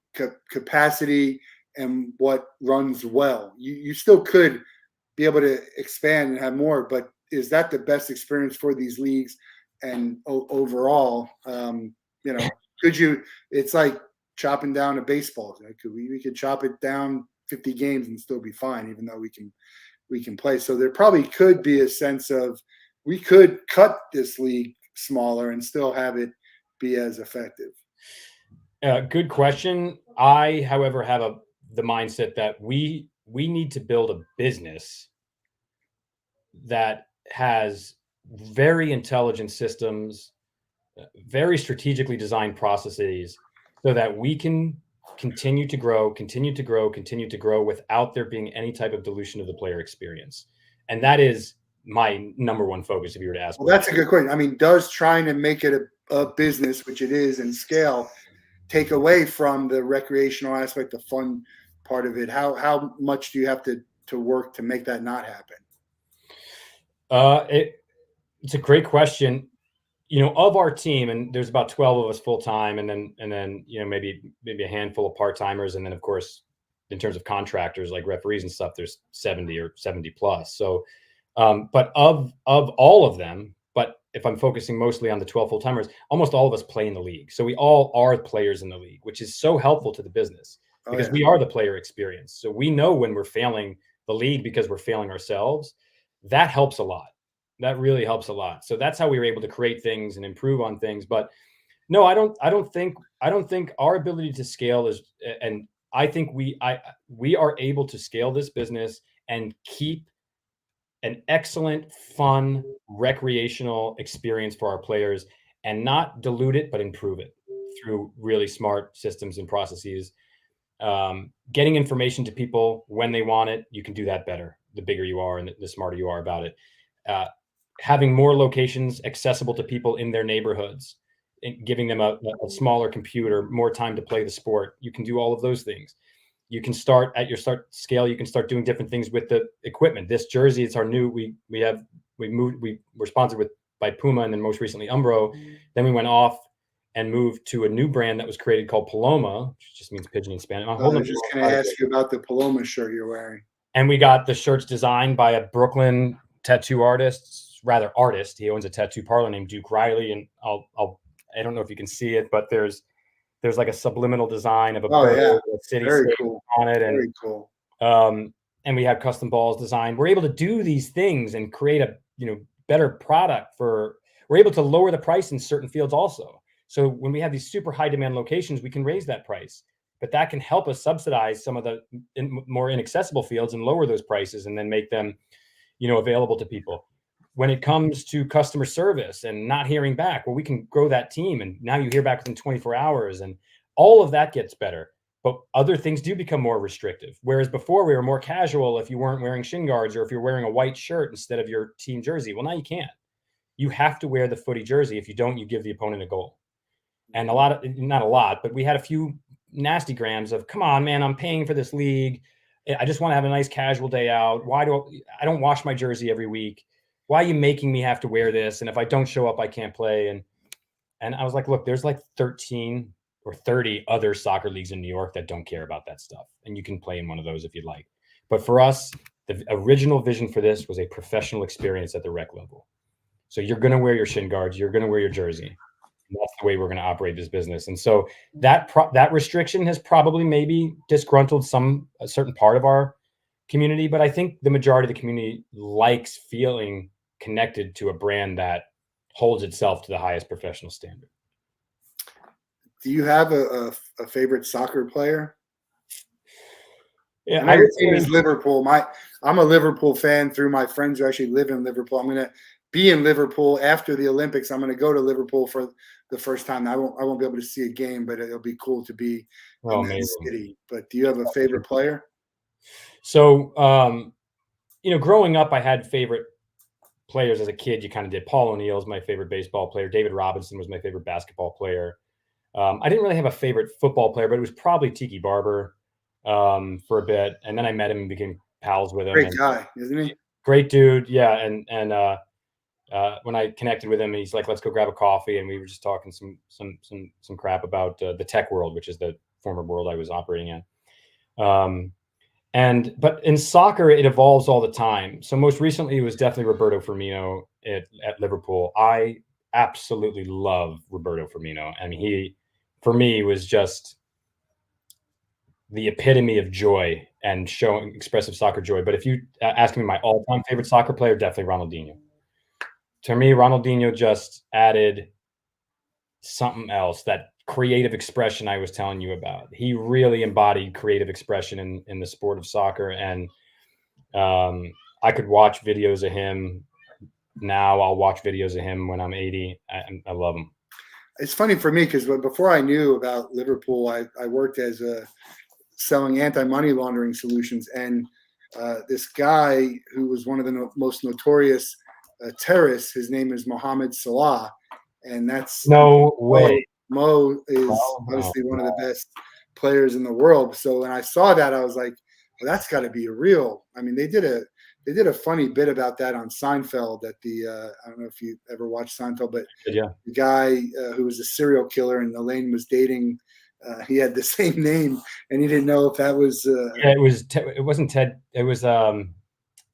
capacity and what runs well. You still could be able to expand and have more, but is that the best experience for these leagues? And overall, could you? It's like chopping down a baseball. We could chop it down 50 games and still be fine, even though we can play. So there probably could be a sense of we could cut this league smaller and still have it be as effective. Good question. I, however, have the mindset that we need to build a business that has very intelligent systems very strategically designed processes so that we can continue to grow without there being any type of dilution of the player experience. And that is my number one focus, if you were to ask. Well, that's a good question. I mean, does trying to make it a business, which it is, and scale, take away from the recreational aspect, the fun part of it? How much do you have to work to make that not happen? It's a great question. Of our team, and there's about 12 of us full time, and then maybe a handful of part timers, and then of course, in terms of contractors like referees and stuff, there's 70 or 70 plus. So, but of all of them, but if I'm focusing mostly on the 12 full timers, almost all of us play in the league. So we all are players in the league, which is so helpful to the business because we are the player experience. So we know when we're failing the league because we're failing ourselves. That helps a lot. That really helps a lot. So that's how we were able to create things and improve on things. But no, I don't think our ability to scale is, and I think we are able to scale this business and keep an excellent, fun, recreational experience for our players and not dilute it, but improve it through really smart systems and processes. Getting information to people when they want it, you can do that better. The bigger you are and the smarter you are about it. Having more locations accessible to people in their neighborhoods, and giving them a smaller computer, more time to play the sport. You can do all of those things. You can start at your scale. You can start doing different things with the equipment. This jersey, it's our new. We were sponsored by Puma, and then most recently Umbro. Then we went off and moved to a new brand that was created called Paloma, which just means pigeon in Spanish. I was just going to ask you about the Paloma shirt you're wearing. And we got the shirts designed by a Brooklyn tattoo artist. He owns a tattoo parlor named Duke Riley, and I don't know if you can see it, but there's like a subliminal design of a bird, a city cool on it, and very cool. And we have custom balls designed. We're able to do these things and create a better product we're able to lower the price in certain fields also. So when we have these super high demand locations, we can raise that price, but that can help us subsidize some of the more inaccessible fields and lower those prices and then make them, available to people. When it comes to customer service and not hearing back, well, we can grow that team. And now you hear back within 24 hours and all of that gets better. But other things do become more restrictive. Whereas before we were more casual if you weren't wearing shin guards or if you're wearing a white shirt instead of your team jersey. Well, now you can't. You have to wear the footy jersey. If you don't, you give the opponent a goal. And not a lot, but we had a few nasty grams of, come on, man, I'm paying for this league. I just want to have a nice casual day out. I don't wash my jersey every week? Why are you making me have to wear this? And if I don't show up, I can't play. And I was like, look, there's like 13 or 30 other soccer leagues in New York that don't care about that stuff. And you can play in one of those if you'd like. But for us, the original vision for this was a professional experience at the rec level. So you're going to wear your shin guards. You're going to wear your jersey. And that's the way we're going to operate this business. And so that restriction has probably maybe disgruntled a certain part of our community. But I think the majority of the community likes feeling connected to a brand that holds itself to the highest professional standard. Do you have a favorite soccer player? Yeah, my team is Liverpool. I'm a Liverpool fan through my friends who actually live in Liverpool. I'm going to be in Liverpool after the Olympics. I'm going to go to Liverpool for the first time. I won't be able to see a game, but it'll be cool to be in that city. But do you have a favorite player? So, growing up, I had favorite players as a kid. You kind of did. Paul O'Neill is my favorite baseball player. David Robinson was my favorite basketball player. I didn't really have a favorite football player, but it was probably Tiki Barber for a bit. And then I met him and became pals with him. Great guy, isn't he? Great dude. Yeah. And when I connected with him, he's like, let's go grab a coffee. And we were just talking some crap about the tech world, which is the former world I was operating in. But in soccer, it evolves all the time. So most recently, it was definitely Roberto Firmino at Liverpool. I absolutely love Roberto Firmino. I mean, he, for me, was just the epitome of joy and showing expressive soccer joy. But if you ask me my all-time favorite soccer player, definitely Ronaldinho. To me, Ronaldinho just added something else, that creative expression I was telling you about. He really embodied creative expression in the sport of soccer. And I could watch videos of him now. I'll watch videos of him when I'm 80. I love him. it's funny for me because before I knew about Liverpool, I worked as selling anti-money laundering solutions, and this guy who was one of the most notorious terrorists, his name is Mohammed Salah, and that's No way. Mo is Oh, obviously one of the best players in the world. So when I saw that, I was like, well, that's got to be a real. I mean, they did a funny bit about that on Seinfeld. That I don't know if you ever watched Seinfeld, but yeah. the guy who was a serial killer and Elaine was dating, he had the same name, and he didn't know if that was. Yeah, it wasn't Ted. It was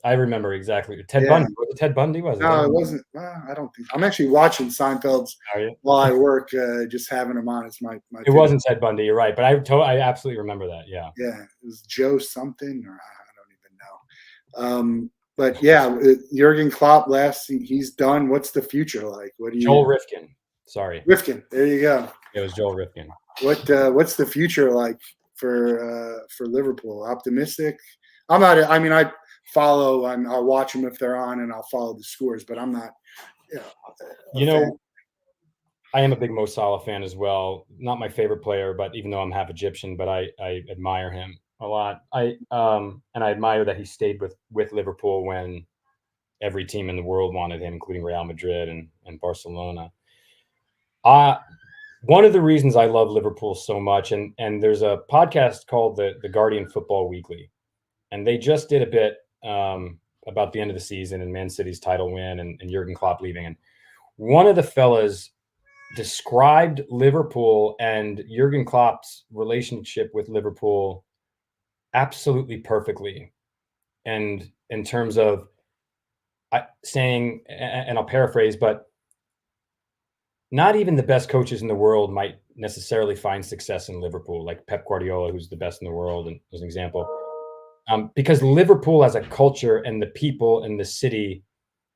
I remember exactly. Ted Yeah. Bundy. Was it Ted Bundy? Was it? No, it wasn't. I don't think. I'm actually watching Seinfeld's Are you? while I work, just having them on. It's my. It wasn't Ted Bundy. You're right, but I absolutely remember that. Yeah. Yeah, it was Joe something, or I don't even know. But yeah, Jurgen Klopp he's done. What's the future like? What do you? Joel Rifkin. Sorry. Rifkin. There you go. It was Joel Rifkin. What's the future like for Liverpool? Optimistic? I'm not. I mean, I follow. I'll watch them if they're on, and I'll follow the scores. But I'm not. You know, I am a big Mo Salah fan as well. Not my favorite player, but even though I'm half Egyptian, but I admire him a lot. And I admire that he stayed with Liverpool when every team in the world wanted him, including Real Madrid and Barcelona. One of the reasons I love Liverpool so much, and there's a podcast called the Guardian Football Weekly, and they just did a bit about the end of the season and Man City's title win and Jurgen Klopp leaving. And one of the fellas described Liverpool and Jurgen Klopp's relationship with Liverpool absolutely perfectly. And in terms of saying, and I'll paraphrase, but not even the best coaches in the world might necessarily find success in Liverpool, like Pep Guardiola, who's the best in the world, and as an example. Because Liverpool as a culture and the people and the city,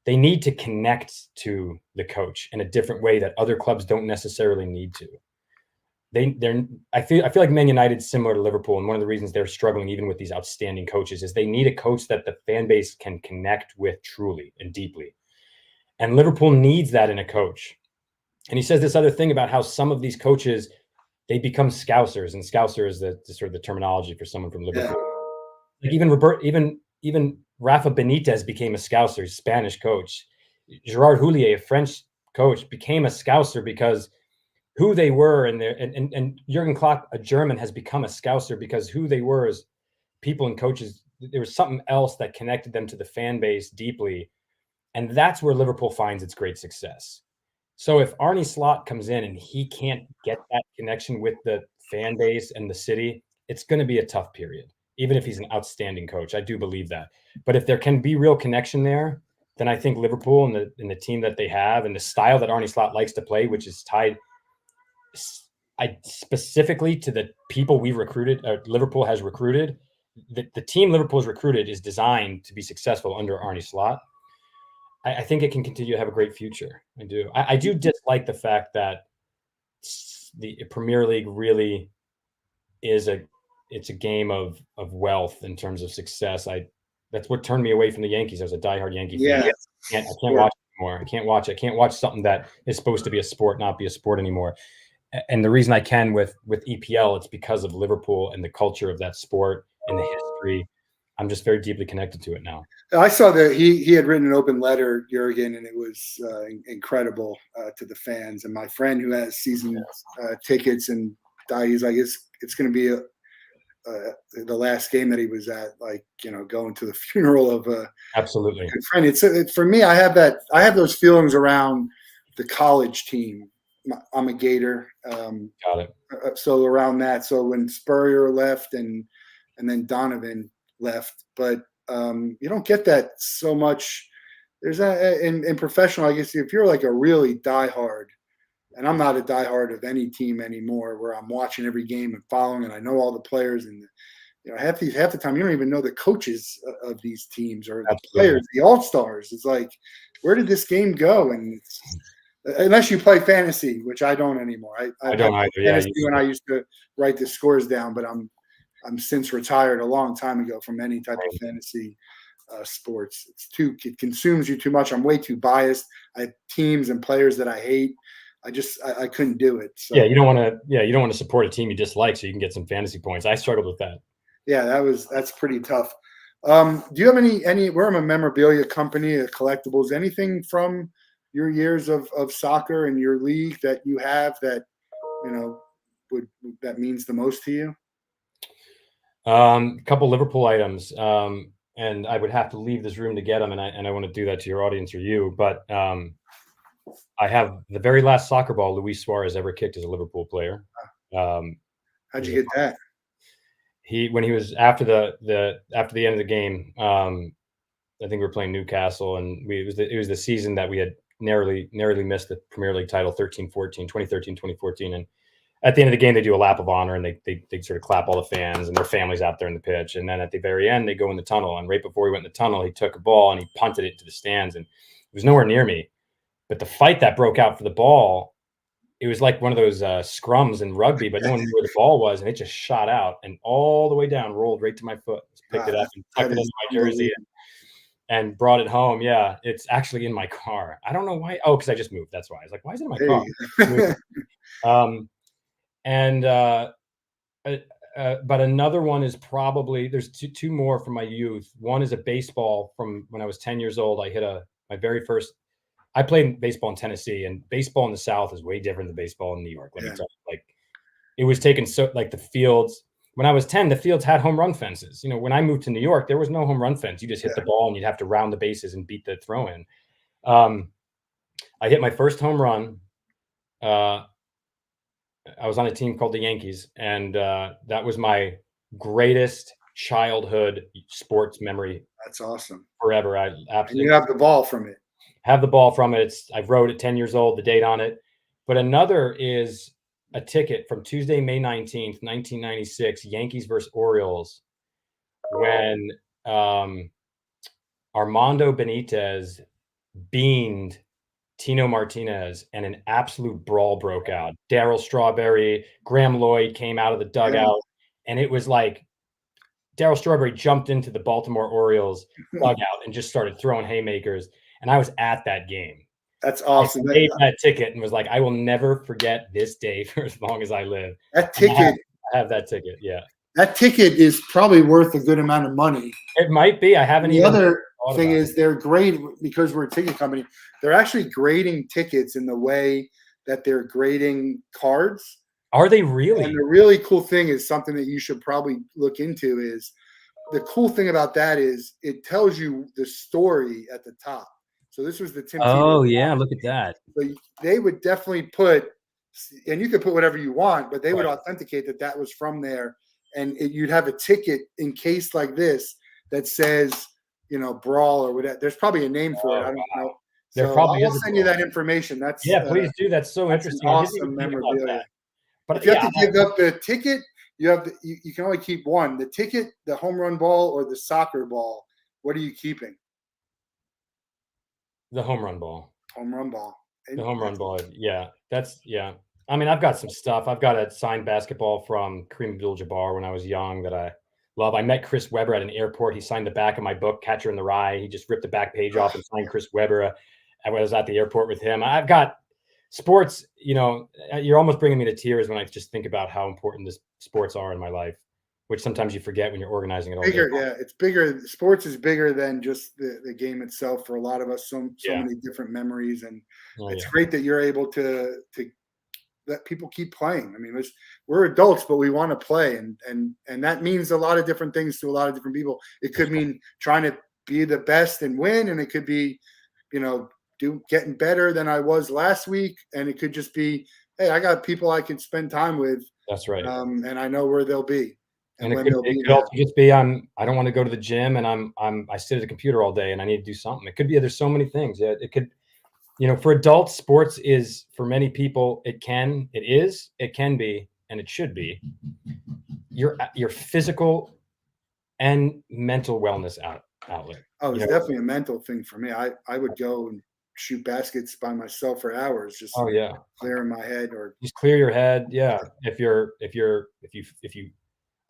they need to connect to the coach in a different way that other clubs don't necessarily need to. I feel like Man United's similar to Liverpool, and one of the reasons they're struggling even with these outstanding coaches is they need a coach that the fan base can connect with truly and deeply. And Liverpool needs that in a coach. And he says this other thing about how some of these coaches, they become scousers, and scouser is the sort of the terminology for someone from Liverpool. Yeah. Like even Rafa Benitez became a scouser, Spanish coach. Gerard Houllier, a French coach, became a scouser because who they were, and Jurgen Klopp, a German, has become a scouser because who they were as people and coaches, there was something else that connected them to the fan base deeply. And that's where Liverpool finds its great success. So if Arne Slot comes in and he can't get that connection with the fan base and the city, it's going to be a tough period, even if he's an outstanding coach. I do believe that. But if there can be real connection there, then I think Liverpool and the team that they have and the style that Arne Slot likes to play, which is tied specifically to the people we recruited, Liverpool has recruited, the team Liverpool has recruited is designed to be successful under Arne Slot. I think it can continue to have a great future. I do. I do dislike the fact that the Premier League really is it's a game of wealth in terms of success. That's what turned me away from the Yankees. I was a diehard Yankee fan. I can't watch it anymore. I can't watch it. I can't watch something that is supposed to be a sport not be a sport anymore. And the reason I can with EPL, it's because of Liverpool and the culture of that sport and the history. I'm just very deeply connected to it now. I saw that he had written an open letter, Jurgen, and it was incredible to the fans. And my friend who has season tickets and he's like, it's going to be the last game that he was at, like, going to the funeral of a absolutely good friend. It's for me. I have those feelings around the college team. I'm a Gator. Got it. So around that. So when Spurrier left and then Donovan left, but you don't get that so much. There's in professional, I guess, if you're like a really diehard, and I'm not a diehard of any team anymore, where I'm watching every game and following, and I know all the players, and half the time you don't even know the coaches of these teams or the players, the all-stars. It's like, where did this game go? And unless you play fantasy, which I don't anymore. I don't either. Fantasy when I used to write the scores down, but I'm since retired a long time ago from any type of fantasy sports. It consumes you too much. I'm way too biased. I have teams and players that I hate. I couldn't do it. So Yeah, you don't want to support a team you dislike so you can get some fantasy points. I struggled with that. yeah, that's pretty tough. Do you have any? We're a memorabilia company, collectibles, anything from your years of soccer and your league that you have that would that means the most to you? A couple Liverpool items, and I would have to leave this room to get them, and I want to do that to your audience or you. But I have the very last soccer ball Luis Suarez ever kicked as a Liverpool player. How'd you get that? When he was after the end of the game, I think we were playing Newcastle, and it was the season that we had narrowly missed the Premier League title 2013-2014. And at the end of the game, they do a lap of honor, and they sort of clap all the fans and their families out there in the pitch. And then at the very end, they go in the tunnel. And right before he went in the tunnel, he took a ball and he punted it to the stands, and it was nowhere near me. But the fight that broke out for the ball, it was like one of those scrums in rugby, but no one knew where the ball was, and it just shot out and all the way down, rolled right to my foot. Just picked it up and tucked it into my jersey and brought it home. Yeah, it's actually in my car. I don't know why. Oh, because I just moved. That's why. I was like, why is it in my car? But another one is probably there's two more from my youth. One is a baseball from when I was 10 years old. I hit my very first. I played baseball in Tennessee, and baseball in the South is way different than baseball in New York. Let me tell you, like it was taken so like the fields. When I was 10, the fields had home run fences. When I moved to New York, there was no home run fence. You just hit the ball, and you'd have to round the bases and beat the throw in. I hit my first home run. I was on a team called the Yankees, and that was my greatest childhood sports memory. That's awesome. Forever. I absolutely. And you have the ball from it. Have the ball from it. I wrote at 10 years old, the date on it. But another is a ticket from Tuesday, May 19th, 1996, Yankees versus Orioles, when Armando Benitez beamed Tino Martinez and an absolute brawl broke out. Darryl Strawberry, Graham Lloyd came out of the dugout, and it was like Darryl Strawberry jumped into the Baltimore Orioles dugout and just started throwing haymakers. And I was at that game. That's awesome. I paid that ticket and was like, I will never forget this day for as long as I live. That ticket. I have that ticket. Yeah. That ticket is probably worth a good amount of money. It might be. I haven't even. The other thing is it. They're great because we're a ticket company. They're actually grading tickets in the way that they're grading cards. Are they really? And the really cool thing is something that you should probably look into is the cool thing about that is it tells you the story at the top. So this was the Tim. Oh yeah, look at that. So they would definitely put, and you could put whatever you want, but they would authenticate that was from there, and you'd have a ticket encased like this that says, brawl or whatever. There's probably a name for it. I don't know. There probably I'll send you that information. That's please do. That's so interesting. Awesome memorabilia. But if you have to give up the ticket, you can only keep one. The ticket, the home run ball, or the soccer ball. What are you keeping? The home run ball. Home run ball. The home run ball. Yeah. I mean, I've got some stuff. I've got a signed basketball from Kareem Abdul-Jabbar when I was young that I love. I met Chris Webber at an airport. He signed the back of my book, Catcher in the Rye. He just ripped the back page off and signed Chris Webber. I was at the airport with him. I've got sports, you're almost bringing me to tears when I just think about how important this sports are in my life, which sometimes you forget when you're organizing it all. Bigger, yeah, it's bigger. Sports is bigger than just the game itself for a lot of us. So many different memories, and it's great that you're able to let people keep playing. I mean, we're adults, but we want to play, and that means a lot of different things to a lot of different people. It could mean trying to be the best and win, and it could be, getting better than I was last week, and it could just be, hey, I got people I can spend time with. That's right. And I know where they'll be. And it could also just be I don't want to go to the gym, and I sit at the computer all day and I need to do something. It could be there's so many things. It could, for adults, sports is for many people. It can be, and it should be your physical and mental wellness outlet. Oh, it's definitely a mental thing for me. I would go and shoot baskets by myself for hours, just clearing my head or just clear your head. Yeah. If you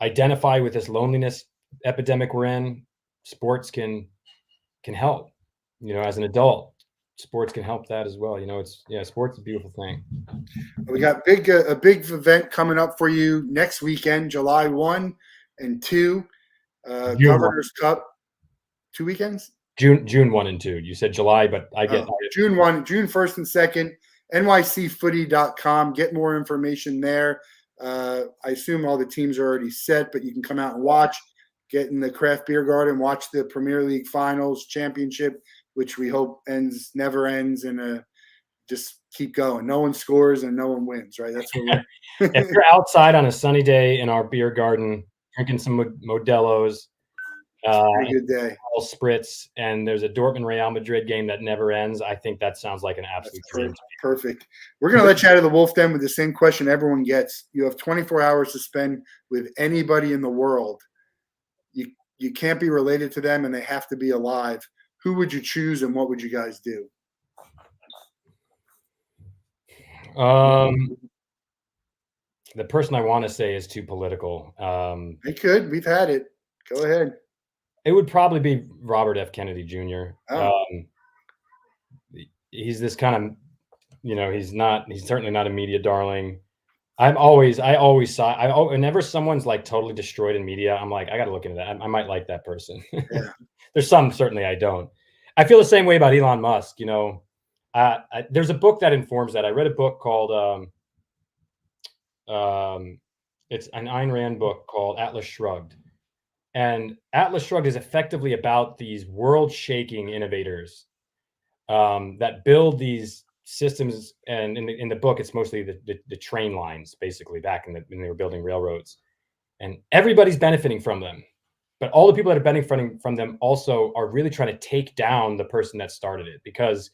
identify with this loneliness epidemic we're in, sports can help, as an adult. sports can help that as well. Sports is a beautiful thing. We got a big event coming up for you next weekend, July 1 and 2, Governor's Cup. 2 weekends? June 1 and 2. You said July, but I get June 1, June 1st and 2nd, nycfooty.com. Get more information there. I assume all the teams are already set, but you can come out and watch, get in the craft beer garden, watch the Premier League Finals Championship, which we hope never ends, and just keep going. No one scores and no one wins, right? That's what we're if you're outside on a sunny day in our beer garden, drinking some Modelo's, good day. Spritz, and there's a Dortmund Real Madrid game that never ends, I think that sounds like an absolute dream. Perfect. We're going to let you out of the Wolff Den with the same question everyone gets. You have 24 hours to spend with anybody in the world. You can't be related to them, and they have to be alive. Who would you choose, and what would you guys do? The person I want to say is too political. They could. We've had it. Go ahead. It would probably be Robert F. Kennedy Jr. Oh. He's this kind of, he's certainly not a media darling. Whenever someone's like totally destroyed in media, I'm like, I got to look into that. I might like that person. Yeah. There's some certainly I don't. I feel the same way about Elon Musk. There's a book that informs that. I read a book called, it's an Ayn Rand book called Atlas Shrugged. And Atlas Shrugged is effectively about these world-shaking innovators that build these systems. And in the book, it's mostly the train lines, basically, back when they were building railroads. And everybody's benefiting from them. But all the people that are benefiting from them also are really trying to take down the person that started it, because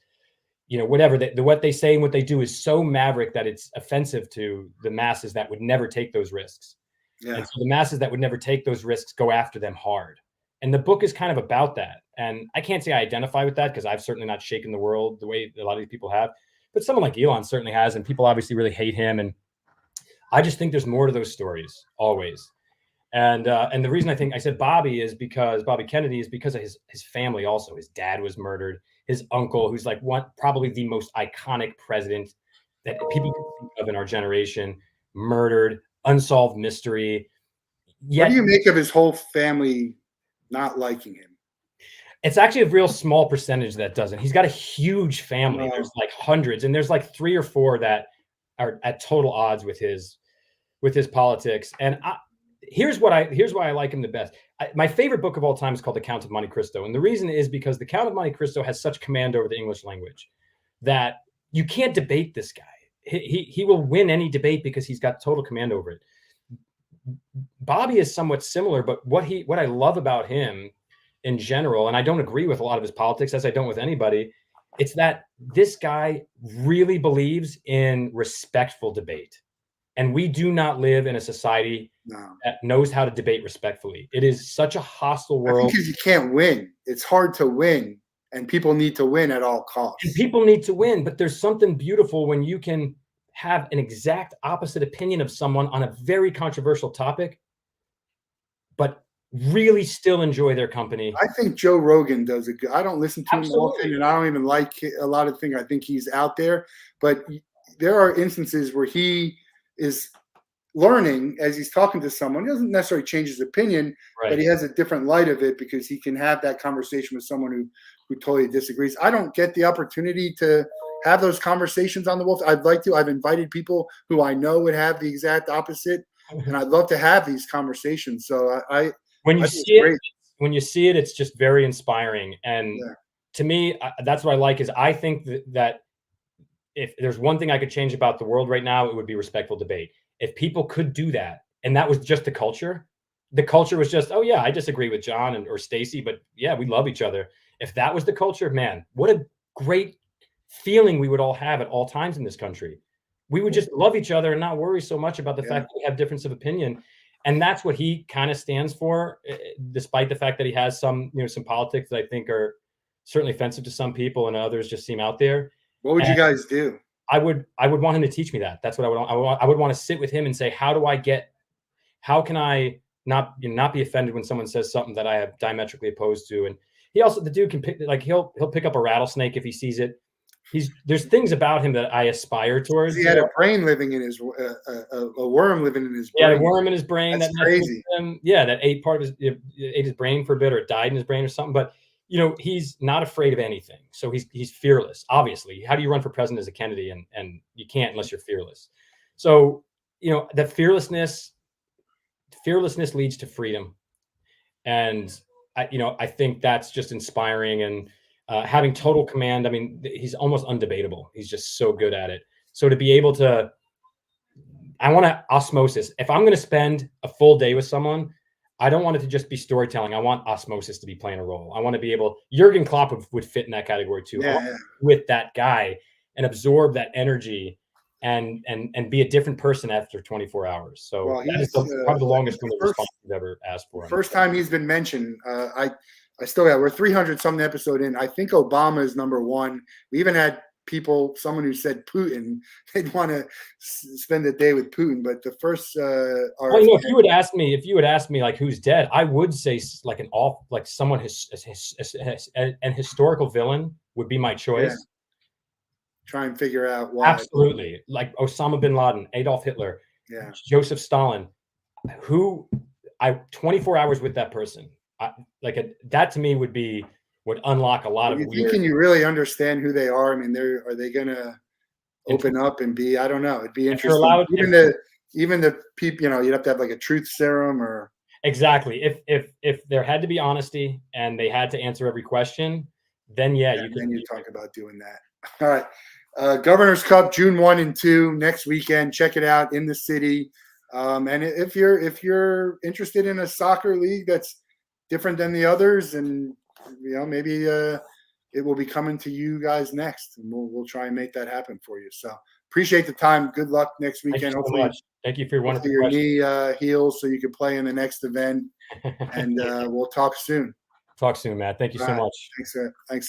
what they say and what they do is so maverick that it's offensive to the masses that would never take those risks. Yeah. And so the masses that would never take those risks go after them hard. And the book is kind of about that. And I can't say I identify with that, because I've certainly not shaken the world the way a lot of these people have. But someone like Elon certainly has, and people obviously really hate him. And I just think there's more to those stories, always. And the reason I think I said Bobby Kennedy is because of his family also. His dad was murdered. His uncle, who's like probably the most iconic president that people can think of in our generation, murdered, unsolved mystery. What do you make of his whole family not liking him? It's actually a real small percentage that doesn't. He's got a huge family. There's like hundreds, and there's like 3 or 4 that are at total odds with his politics. And here's why I like him the best. My favorite book of all time is called The Count of Monte Cristo. And the reason is because The Count of Monte Cristo has such command over the English language that you can't debate this guy. He will win any debate because he's got total command over it. Bobby is somewhat similar, but what I love about him in general, and I don't agree with a lot of his politics, as I don't with anybody, it's that this guy really believes in respectful debate. And we do not live in a society that knows how to debate respectfully. It is such a hostile world. Because you can't win. It's hard to win, and people need to win at all costs. And people need to win, but there's something beautiful when you can have an exact opposite opinion of someone on a very controversial topic, but really still enjoy their company. I think Joe Rogan does it good. I don't listen to him often, and I don't even like a lot of things. I think he's out there, but there are instances where he is learning as he's talking to someone. He doesn't necessarily change his opinion, but he has a different light of it because he can have that conversation with someone who totally disagrees. I don't get the opportunity to have those conversations on the Wolff. I'd like to. I've invited people who I know would have the exact opposite, and I'd love to have these conversations. So when you see it, it's just very inspiring. And to me, that's what I like. Is I think that if there's one thing I could change about the world right now, it would be respectful debate. If people could do that, and that was just the culture was just, oh yeah, I disagree with John or Stacy, but yeah, we love each other. If that was the culture, man, what a great feeling we would all have at all times in this country. We would just love each other and not worry so much about the fact that we have difference of opinion. And that's what he kind of stands for, despite the fact that he has some politics that I think are certainly offensive to some people and others just seem out there. What would you guys do? I would want him to teach me that. That's what I would want to sit with him and say, how can I not be offended when someone says something that I have diametrically opposed to? And he also, the dude can pick, like he'll pick up a rattlesnake if he sees it. there's things about him that I aspire towards. He had a brain living in his a worm living in his brain. He had a worm in his brain. That's that crazy. Him, yeah, that ate his brain for a bit, or it died in his brain or something. But he's not afraid of anything. So he's fearless. Obviously, how do you run for president as a Kennedy? And you can't unless you're fearless. So that fearlessness leads to freedom, and I think that's just inspiring. And having total command. I mean, he's almost undebatable. He's just so good at it. So to be able to, I want to osmosis. If I'm going to spend a full day with someone, I don't want it to just be storytelling. I want osmosis to be playing a role. I want to be able, Jurgen Klopp would fit in that category too. Yeah. With that guy and absorb that energy and be a different person after 24 hours. So that is probably the longest response we've ever asked for. First time he's been mentioned. I still got, we're 300 something episode in. I think Obama is number one. We even had someone who said Putin, they'd want to spend the day with Putin. But the first, well, if you had asked me like who's dead, I would say like someone an historical villain would be my choice. Yeah. Try and figure out why. Absolutely, like Osama bin Laden, Adolf Hitler, Joseph Stalin. 24 hours with that person. That to me would unlock a lot of weird. Can you really understand who they are? I mean, are they going to open up and be? I don't know. It'd be interesting. Even the people, you'd have to have like a truth serum or. Exactly. If there had to be honesty and they had to answer every question, then you talk about doing that. All right. Governor's Cup, June 1 and 2 next weekend. Check it out in the city. And if you're interested in a soccer league that's different than the others, and maybe it will be coming to you guys next, and we'll try and make that happen for you. So appreciate the time. Good luck next weekend. Hopefully, thank you for your wonderful your knee heals so you can play in the next event. And we'll talk soon. Talk soon, Matt. Thank you so much. Thanks a lot.